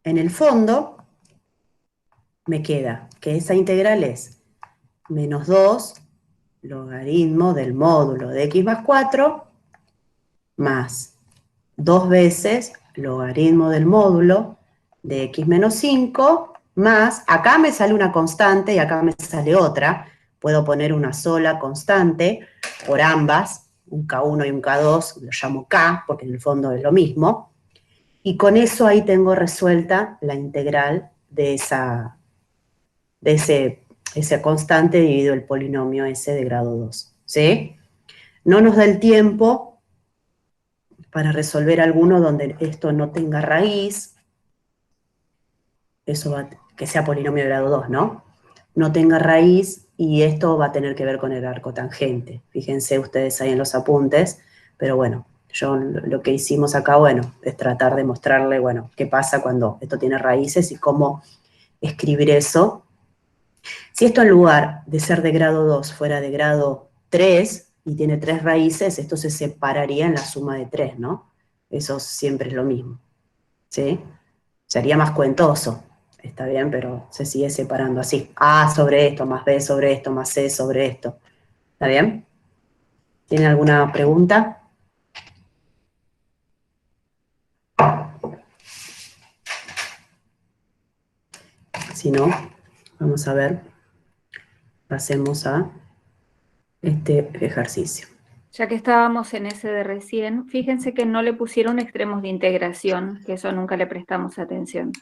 En el fondo me queda que esa integral es menos 2 logaritmo del módulo de x más 4 más 2 veces logaritmo del módulo de x menos 5 más, acá me sale una constante y acá me sale otra, puedo poner una sola constante por ambas, un K1 y un K2, lo llamo K porque en el fondo es lo mismo, y con eso ahí tengo resuelta la integral de esa constante dividido el polinomio ese de grado 2, ¿sí? No nos da el tiempo para resolver alguno donde esto no tenga raíz, eso va, que sea polinomio de grado 2, ¿no? No tenga raíz y esto va a tener que ver con el arco tangente. Fíjense ustedes ahí en los apuntes, pero bueno, lo que hicimos acá, bueno, es tratar de mostrarle, bueno, qué pasa cuando esto tiene raíces y cómo escribir eso. Si esto en lugar de ser de grado 2 fuera de grado 3 y tiene 3 raíces, esto se separaría en la suma de 3, ¿no? Eso siempre es lo mismo, ¿sí? Sería más cuentoso, está bien, pero se sigue separando así. A sobre esto, más B sobre esto, más C sobre esto. ¿Está bien? ¿Tienen alguna pregunta? Si no, vamos a ver. Pasemos a este ejercicio. Ya que estábamos en ese de recién, fíjense que no le pusieron extremos de integración, que eso nunca le prestamos atención.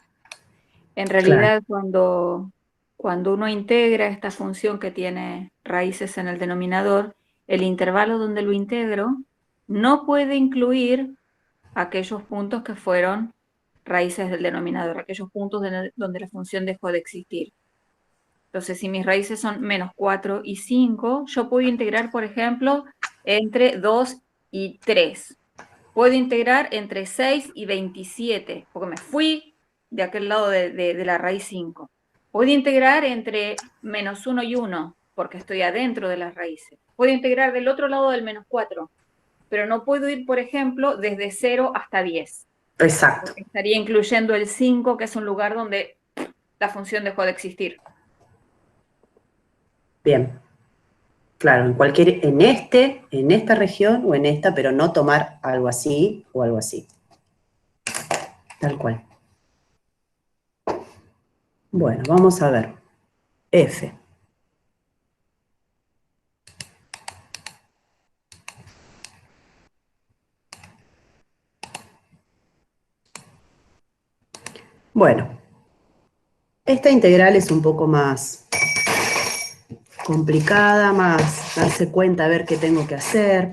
En realidad, cuando uno integra esta función que tiene raíces en el denominador, el intervalo donde lo integro no puede incluir aquellos puntos que fueron raíces del denominador, aquellos puntos donde la función dejó de existir. Entonces, si mis raíces son menos 4 y 5, yo puedo integrar, por ejemplo, entre 2 y 3. Puedo integrar entre 6 y 27, porque me fui de aquel lado de la raíz 5. Puedo integrar entre menos 1 y 1, porque estoy adentro de las raíces. Puedo integrar del otro lado del menos 4, pero no puedo ir, por ejemplo, desde 0 hasta 10. Exacto. Porque estaría incluyendo el 5, que es un lugar donde la función dejó de existir. Bien. Claro, en esta región o en esta, pero no tomar algo así o algo así. Tal cual. Bueno, vamos a ver. F. Bueno, esta integral es un poco más complicada, más darse cuenta, a ver qué tengo que hacer,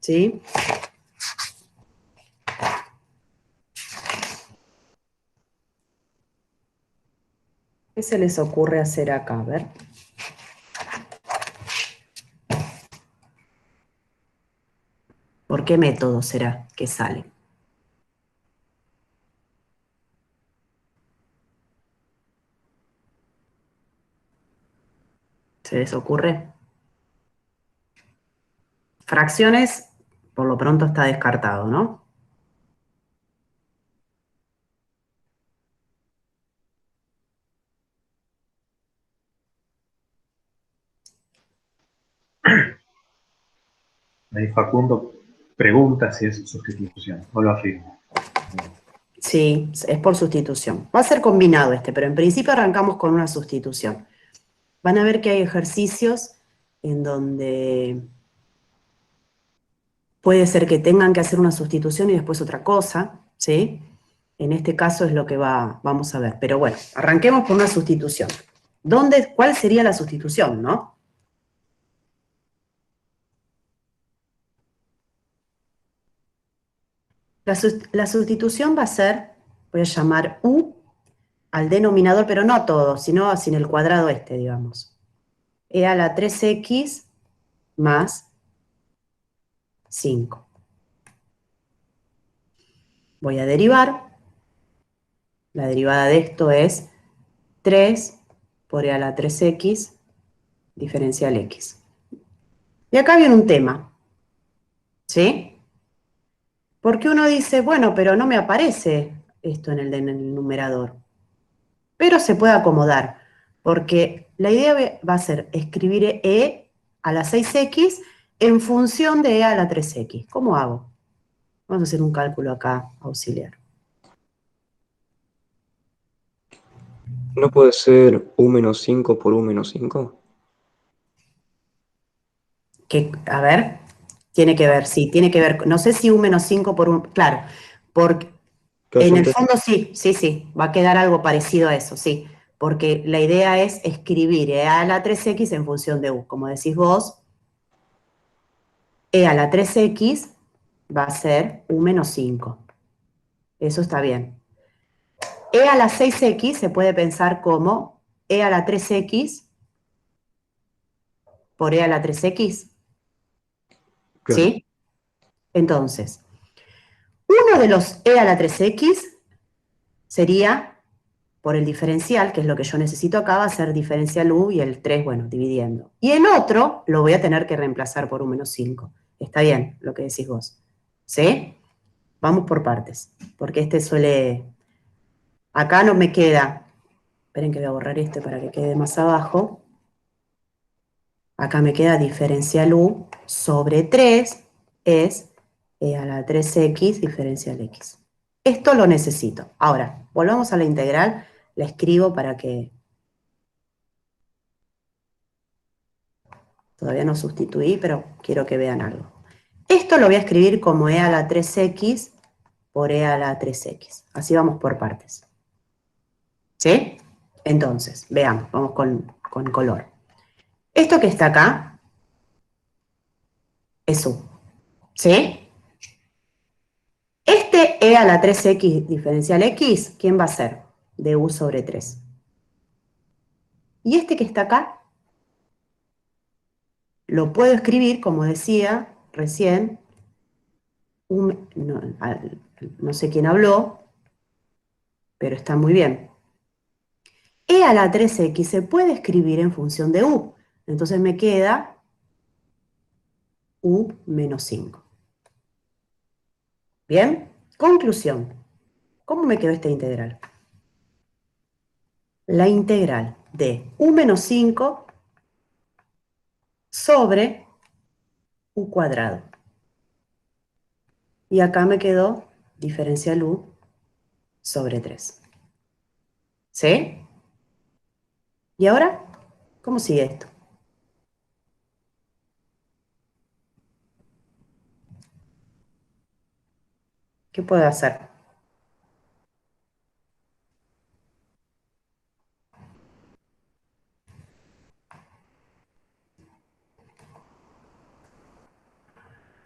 ¿sí? ¿Qué se les ocurre hacer acá? A ver. ¿Por qué método será que sale? ¿Se les ocurre? Fracciones, por lo pronto está descartado, ¿no? Ahí Facundo pregunta si es sustitución, o lo afirma. Sí, es por sustitución. Va a ser combinado este, pero en principio arrancamos con una sustitución. Van a ver que hay ejercicios en donde puede ser que tengan que hacer una sustitución y después otra cosa, ¿sí? En este caso es lo que vamos a ver. Pero bueno, arranquemos con una sustitución. ¿Cuál sería la sustitución, no? La sustitución va a ser, voy a llamar U al denominador, pero no todo, sino sin el cuadrado este, digamos. E a la 3x más 5. Voy a derivar. La derivada de esto es 3 por e a la 3x diferencial x. Y acá viene un tema, ¿sí? Porque uno dice, bueno, pero no me aparece esto en el numerador. Pero se puede acomodar, porque la idea va a ser escribir e a la 6x en función de e a la 3x. ¿Cómo hago? Vamos a hacer un cálculo acá auxiliar. ¿No puede ser u menos 5 por u menos 5? A ver, tiene que ver, sí, tiene que ver. No sé si u menos 5 por 1, claro, porque en el fondo sí, va a quedar algo parecido a eso, sí, porque la idea es escribir e a la 3x en función de u. Como decís vos, e a la 3x va a ser u menos 5. Eso está bien. E a la 6x se puede pensar como e a la 3x por e a la 3x. Claro. ¿Sí? Entonces, uno de los e a la 3x sería por el diferencial, que es lo que yo necesito acá, va a ser diferencial u y el 3, bueno, dividiendo. Y el otro lo voy a tener que reemplazar por u menos 5. Está bien lo que decís vos. ¿Sí? Vamos por partes, porque este suele... Acá no me queda... Esperen que voy a borrar este para que quede más abajo. Acá me queda diferencial u sobre 3 es e a la 3x diferencial x. Esto lo necesito. Ahora, volvamos a la integral. La escribo para que... Todavía no sustituí, pero quiero que vean algo. Esto lo voy a escribir como e a la 3x por e a la 3x. Así vamos por partes. ¿Sí? Entonces, veamos, vamos con color. Esto que está acá es u. ¿Sí? Este e a la 3x diferencial x, ¿quién va a ser? De u sobre 3. Y este que está acá, lo puedo escribir, como decía recién, no sé quién habló, pero está muy bien. E a la 3x se puede escribir en función de u. Entonces me queda u menos 5. ¿Bien? Conclusión. ¿Cómo me quedó esta integral? La integral de u menos 5 sobre u cuadrado. Y acá me quedó diferencial u sobre 3. ¿Sí? ¿Y ahora? ¿Cómo sigue esto? ¿Qué puedo hacer?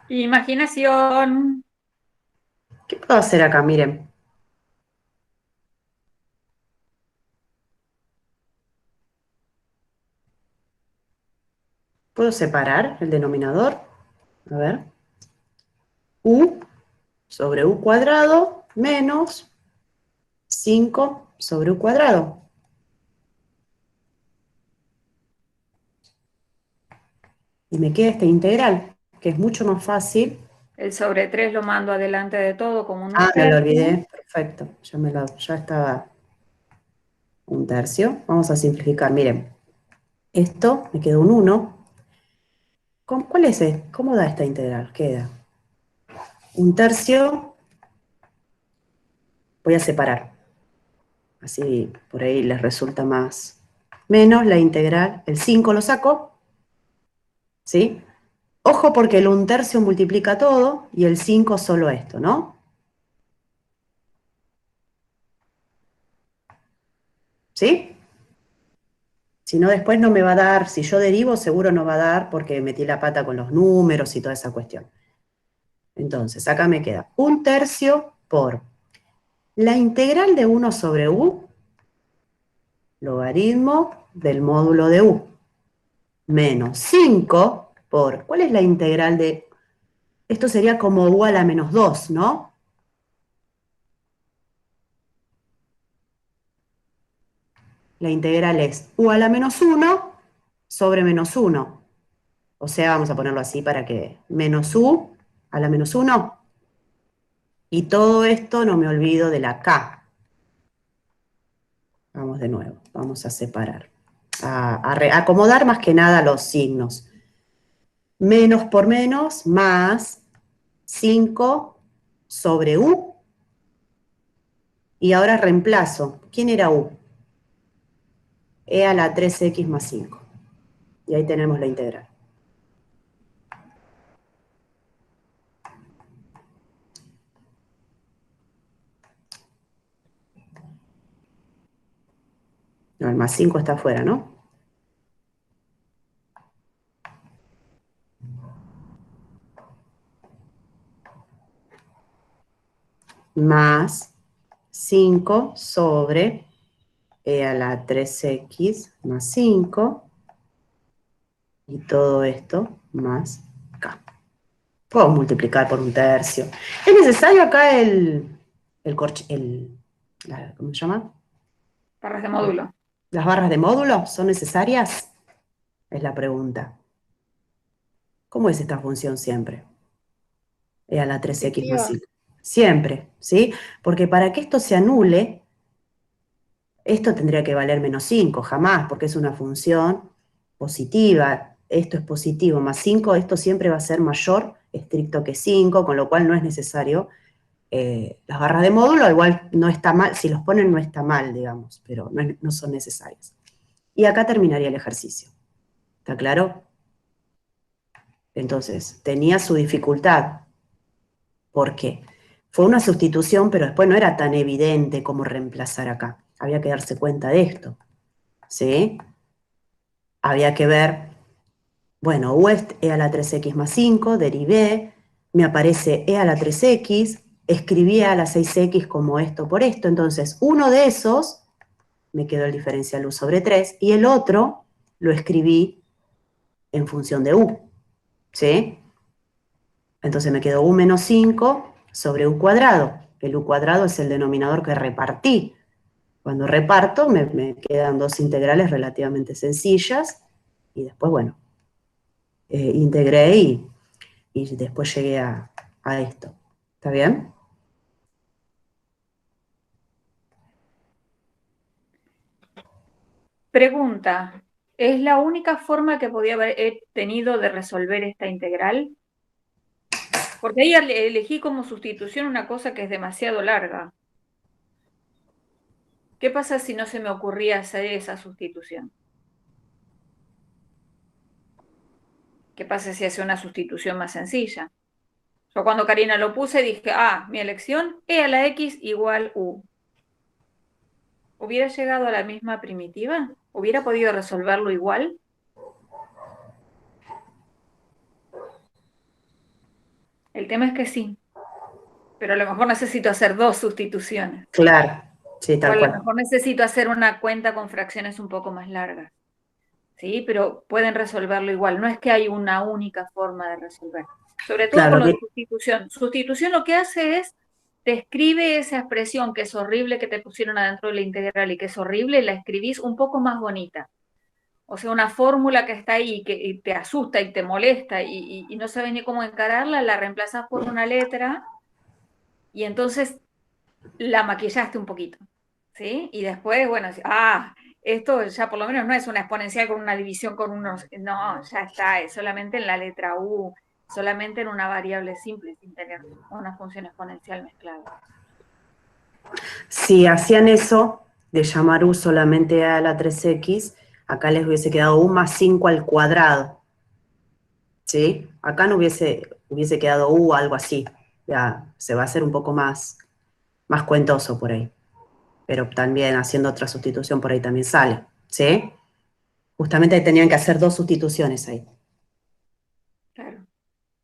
Imaginación. ¿Qué puedo hacer acá? Miren. ¿Puedo separar el denominador? A ver. U sobre u cuadrado menos 5 sobre u cuadrado. Y me queda esta integral, que es mucho más fácil. El sobre 3 lo mando adelante de todo como un Me lo tercio. olvidé. Perfecto. Ya estaba un tercio. Vamos a simplificar. Miren. Esto me quedó un 1. ¿Cuál es? ¿Cómo da esta integral? Queda un tercio. Voy a separar. Así por ahí les resulta más. Menos la integral. El 5 lo saco. ¿Sí? Ojo porque el 1/3 multiplica todo y el 5 solo esto, ¿no? ¿Sí? Si no, después no me va a dar, si yo derivo, seguro no va a dar porque metí la pata con los números y toda esa cuestión. Entonces, acá me queda 1/3 por la integral de 1 sobre u, logaritmo del módulo de u, menos 5 por, ¿cuál es la integral de, esto sería como u a la menos 2, ¿no? La integral es u a la menos 1 sobre menos 1. O sea, vamos a ponerlo así para que menos u a la menos 1. Y todo esto no me olvido de la k. Vamos de nuevo, vamos a separar. A acomodar más que nada los signos. Menos por menos, más 5 sobre u. Y ahora reemplazo. ¿Quién era u? E a la 3x más 5. Y ahí tenemos la integral. No, el más 5 está afuera, ¿no? Más 5 sobre e a la 3x más 5. Y todo esto más k. Puedo multiplicar por 1/3. ¿Es necesario acá ¿cómo se llama? Barras de módulo. ¿Las barras de módulo son necesarias? Es la pregunta. ¿Cómo es esta función siempre? E a la 3x más Positiva. 5. Siempre, ¿sí? Porque para que esto se anule, esto tendría que valer menos 5, jamás, porque es una función positiva. Esto es positivo más 5, esto siempre va a ser mayor estricto que 5, con lo cual no es necesario. Las barras de módulo igual no está mal, si los ponen no está mal, digamos, pero no son necesarias. Y acá terminaría el ejercicio. ¿Está claro? Entonces, tenía su dificultad. ¿Por qué? Fue una sustitución, pero después no era tan evidente como reemplazar acá. Había que darse cuenta de esto. ¿Sí? Había que ver, bueno, u es e a la 3x más 5, derivé, me aparece e a la 3x, escribí e a la 6x como esto por esto, entonces uno de esos me quedó el diferencial u sobre 3 y el otro lo escribí en función de u, ¿sí? Entonces me quedó u menos 5 sobre u cuadrado. El u cuadrado es el denominador que repartí. Cuando reparto me quedan dos integrales relativamente sencillas y después, bueno, integré y después llegué a esto. ¿Está bien? Pregunta, ¿es la única forma que podía haber tenido de resolver esta integral? Porque ahí elegí como sustitución una cosa que es demasiado larga. ¿Qué pasa si no se me ocurría hacer esa sustitución? ¿Qué pasa si hace una sustitución más sencilla? Yo cuando Karina lo puse dije, mi elección, e a la x igual u. ¿Hubiera llegado a la misma primitiva? ¿Hubiera podido resolverlo igual? El tema es que sí, pero a lo mejor necesito hacer dos sustituciones. Claro, sí, O a tal lo cual. mejor necesito hacer una cuenta con fracciones un poco más largas. ¿Sí? Pero pueden resolverlo igual. No es que hay una única forma de resolver. Sobre todo con Claro, lo de sustitución. Sustitución lo que hace es, te escribe esa expresión que es horrible que te pusieron adentro de la integral y que es horrible, la escribís un poco más bonita. O sea, una fórmula que está ahí que te asusta y te molesta y no sabes ni cómo encararla, la reemplazás por una letra y entonces la maquillaste un poquito, ¿sí? Y después, bueno, esto ya por lo menos no es una exponencial con una división con unos, no, ya está, es solamente en la letra U, solamente en una variable simple, sin tener una función exponencial mezclada. si hacían eso de llamar u solamente a la 3x, acá les hubiese quedado u más 5 al cuadrado. ¿Sí? Acá no hubiese quedado u algo así. Ya se va a hacer un poco más cuentoso por ahí. Pero también haciendo otra sustitución por ahí también sale. ¿Sí? Justamente tenían que hacer dos sustituciones ahí. Claro.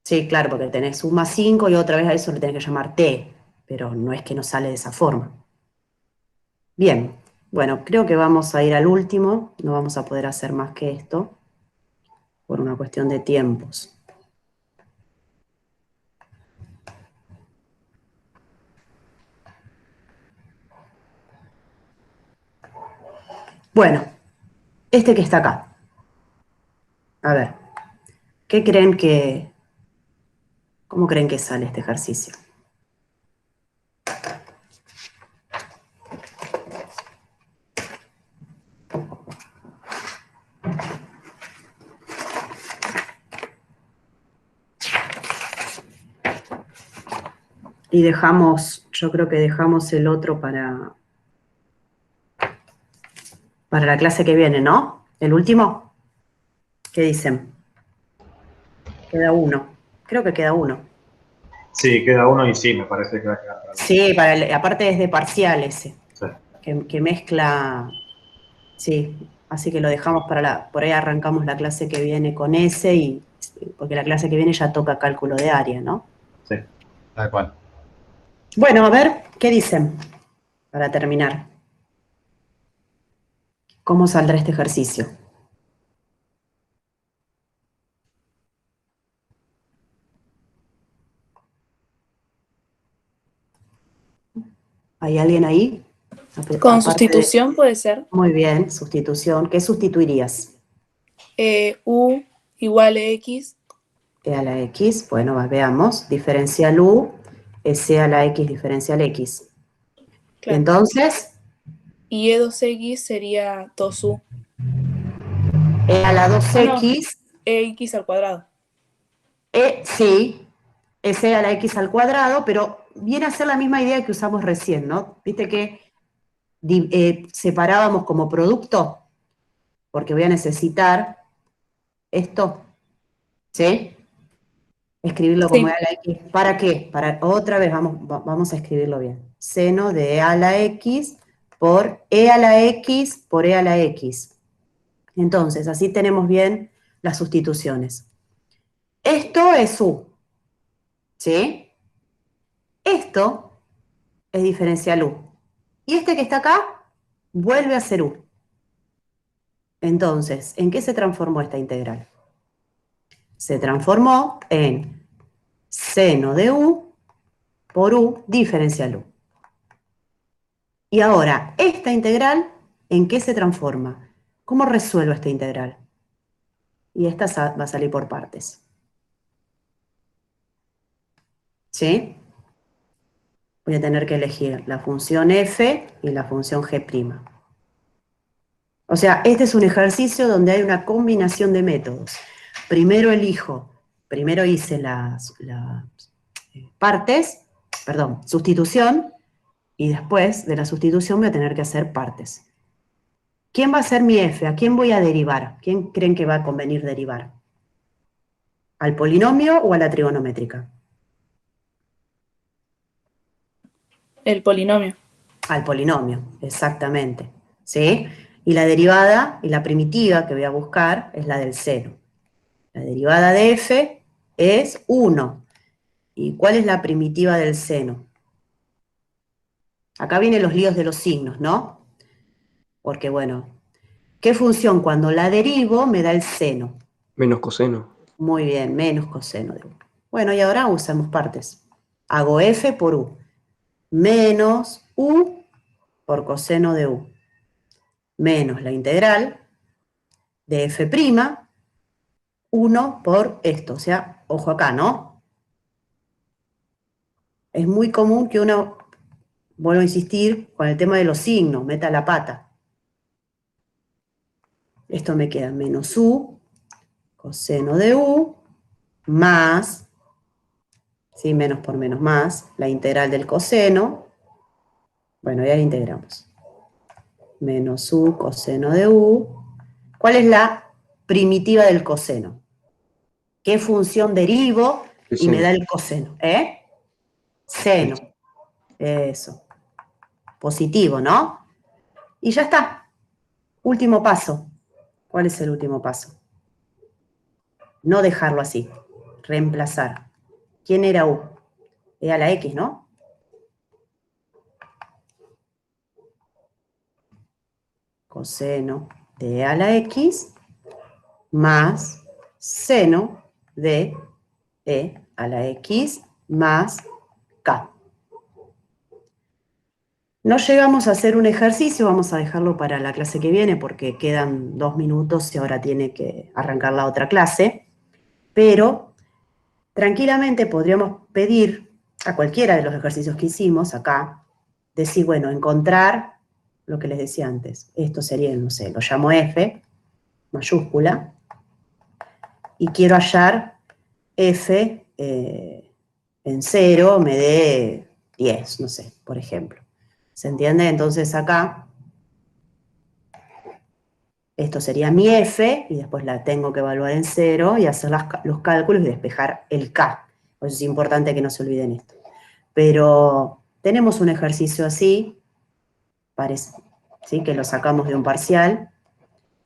Sí, claro, porque tenés u más 5 y otra vez a eso le tenés que llamar t, pero no es que no sale de esa forma. Bien, bueno, creo que vamos a ir al último, no vamos a poder hacer más que esto por una cuestión de tiempos. Bueno, este que está acá. A ver, ¿cómo creen que sale este ejercicio? Y yo creo que dejamos el otro para la clase que viene, ¿no? ¿El último? ¿Qué dicen? Queda uno. Creo que queda uno. Sí, queda uno y sí, me parece que va a quedar para Sí, aparte es de parcial ese, sí. que mezcla, sí, así que lo dejamos por ahí arrancamos la clase que viene con ese, porque la clase que viene ya toca cálculo de área, ¿no? Sí. Tal cual. Bueno, a ver, ¿qué dicen? Para terminar. ¿Cómo saldrá este ejercicio? ¿Hay alguien ahí? Con Aparte sustitución puede ser. muy bien, sustitución. ¿Qué sustituirías? U igual a X. E a la X, bueno, veamos. Diferencial U, S a la X diferencial X. Claro. Y entonces, Y E2X sería 2U. E a la 2X, EX al cuadrado. sí, S a la X al cuadrado, pero viene a ser la misma idea que usamos recién, ¿no? Viste que separábamos como producto, porque voy a necesitar esto, ¿sí? Escribirlo como E Sí. a la X. ¿Para qué? Otra vez, vamos a escribirlo bien. Seno de E a la X por E a la X por E a la X. Entonces, así tenemos bien las sustituciones. Esto es U, ¿sí? Esto es diferencial U. Y este que está acá vuelve a ser U. Entonces, ¿en qué se transformó esta integral? Se transformó en seno de U por U diferencial U. Y ahora, esta integral, ¿en qué se transforma? ¿Cómo resuelvo esta integral? Y esta va a salir por partes. ¿Sí? Voy a tener que elegir la función f y la función g'. O sea, este es un ejercicio donde hay una combinación de métodos. Primero hice las partes, sustitución, y después de la sustitución voy a tener que hacer partes. ¿Quién va a ser mi f? ¿A quién voy a derivar? ¿Quién creen que va a convenir derivar? ¿Al polinomio o a la trigonométrica? El polinomio. Al polinomio, exactamente. ¿Sí? Y la derivada y la primitiva que voy a buscar es la del seno. La derivada de f es 1. ¿Y cuál es la primitiva del seno? Acá vienen los líos de los signos, ¿no? Porque, bueno, ¿qué función cuando la derivo me da el seno? Menos coseno. Muy bien, menos coseno de 1. Bueno, y ahora usamos partes. Hago f por u. Menos u por coseno de u. Menos la integral de f', 1 por esto. O sea, ojo acá, ¿no? Es muy común que uno, vuelvo a insistir, con el tema de los signos, meta la pata. Esto me queda menos u, coseno de u, más, ¿sí? Menos por menos más, la integral del coseno. Bueno, ya la integramos. Menos u, coseno de u. ¿Cuál es la primitiva del coseno? ¿Qué función derivo y me da el coseno? Seno. Eso. Positivo, ¿no? Y ya está. Último paso. ¿Cuál es el último paso? No dejarlo así. Reemplazar. ¿Quién era U? Era la X, ¿no? Coseno de E a la X más seno de E a la X más K. No llegamos a hacer un ejercicio, vamos a dejarlo para la clase que viene porque quedan 2 minutos y ahora tiene que arrancar la otra clase, pero tranquilamente podríamos pedir a cualquiera de los ejercicios que hicimos acá, decir, bueno, encontrar lo que les decía antes. Esto sería, no sé, lo llamo F, mayúscula, y quiero hallar F en 0, me dé 10, no sé, por ejemplo. ¿Se entiende? Entonces acá, esto sería mi F, y después la tengo que evaluar en 0 y hacer los cálculos y despejar el K. Por eso es importante que no se olviden esto. Pero tenemos un ejercicio así, parece, ¿sí? Que lo sacamos de un parcial.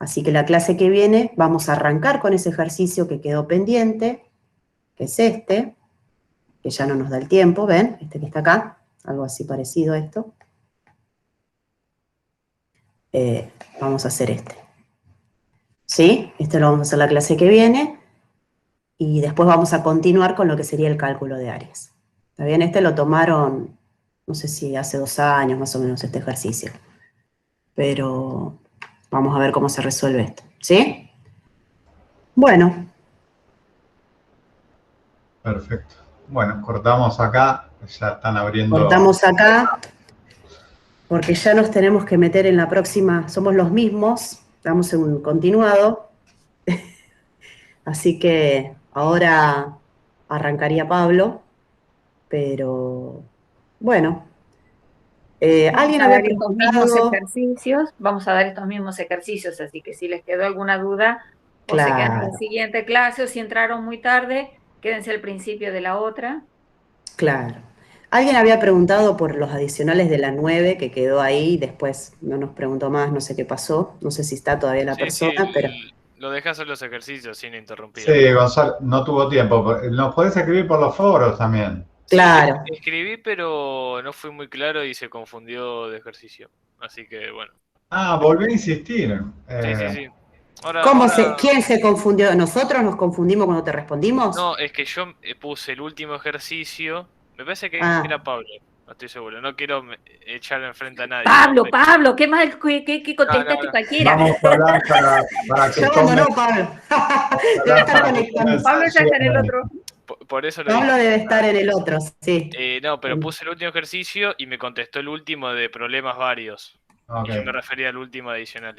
Así que la clase que viene vamos a arrancar con ese ejercicio que quedó pendiente, que es este, que ya no nos da el tiempo, ¿ven? Este que está acá, algo así parecido a esto. Vamos a hacer este. ¿Sí? Este lo vamos a hacer la clase que viene, y después vamos a continuar con lo que sería el cálculo de áreas. ¿Está bien? Este lo tomaron no sé si hace 2 años más o menos este ejercicio. Pero vamos a ver cómo se resuelve esto. ¿Sí? Bueno. Perfecto. Bueno, cortamos acá. Ya están abriendo. Cortamos acá. Porque ya nos tenemos que meter en la próxima. Somos los mismos. Estamos en un continuado. Así que ahora arrancaría Pablo. Pero bueno. ¿Alguien había preguntado? Vamos a dar estos mismos ejercicios, así que si les quedó alguna duda, o se quedan en la Claro. siguiente clase, o si entraron muy tarde, quédense al principio de la otra. Claro. Alguien había preguntado por los adicionales de la 9 que quedó ahí, después no nos preguntó más, no sé qué pasó, no sé si está todavía la persona, pero Lo dejas hacer los ejercicios sin interrumpir. Sí, Gonzalo, no tuvo tiempo. Nos podés escribir por los foros también. claro. Sí, escribí, pero no fui muy claro y se confundió de ejercicio. Así que bueno. Ah, volví a insistir. Sí. Ahora, ¿Quién se confundió? ¿Nosotros nos confundimos cuando te respondimos? No, es que yo puse el último ejercicio. Me parece que Ah. era Pablo. No estoy seguro. No quiero echarle enfrente a nadie. Pablo, qué mal que contestaste cualquiera. Vamos a hablar para que Ya abandonó Pablo. Debe estar conectando. Pablo ya está en el otro. Por eso lo Pablo dije. debe estar en el otro, sí. No, pero puse el último ejercicio y me contestó el último de problemas varios. Ok. Y yo me refería al último adicional.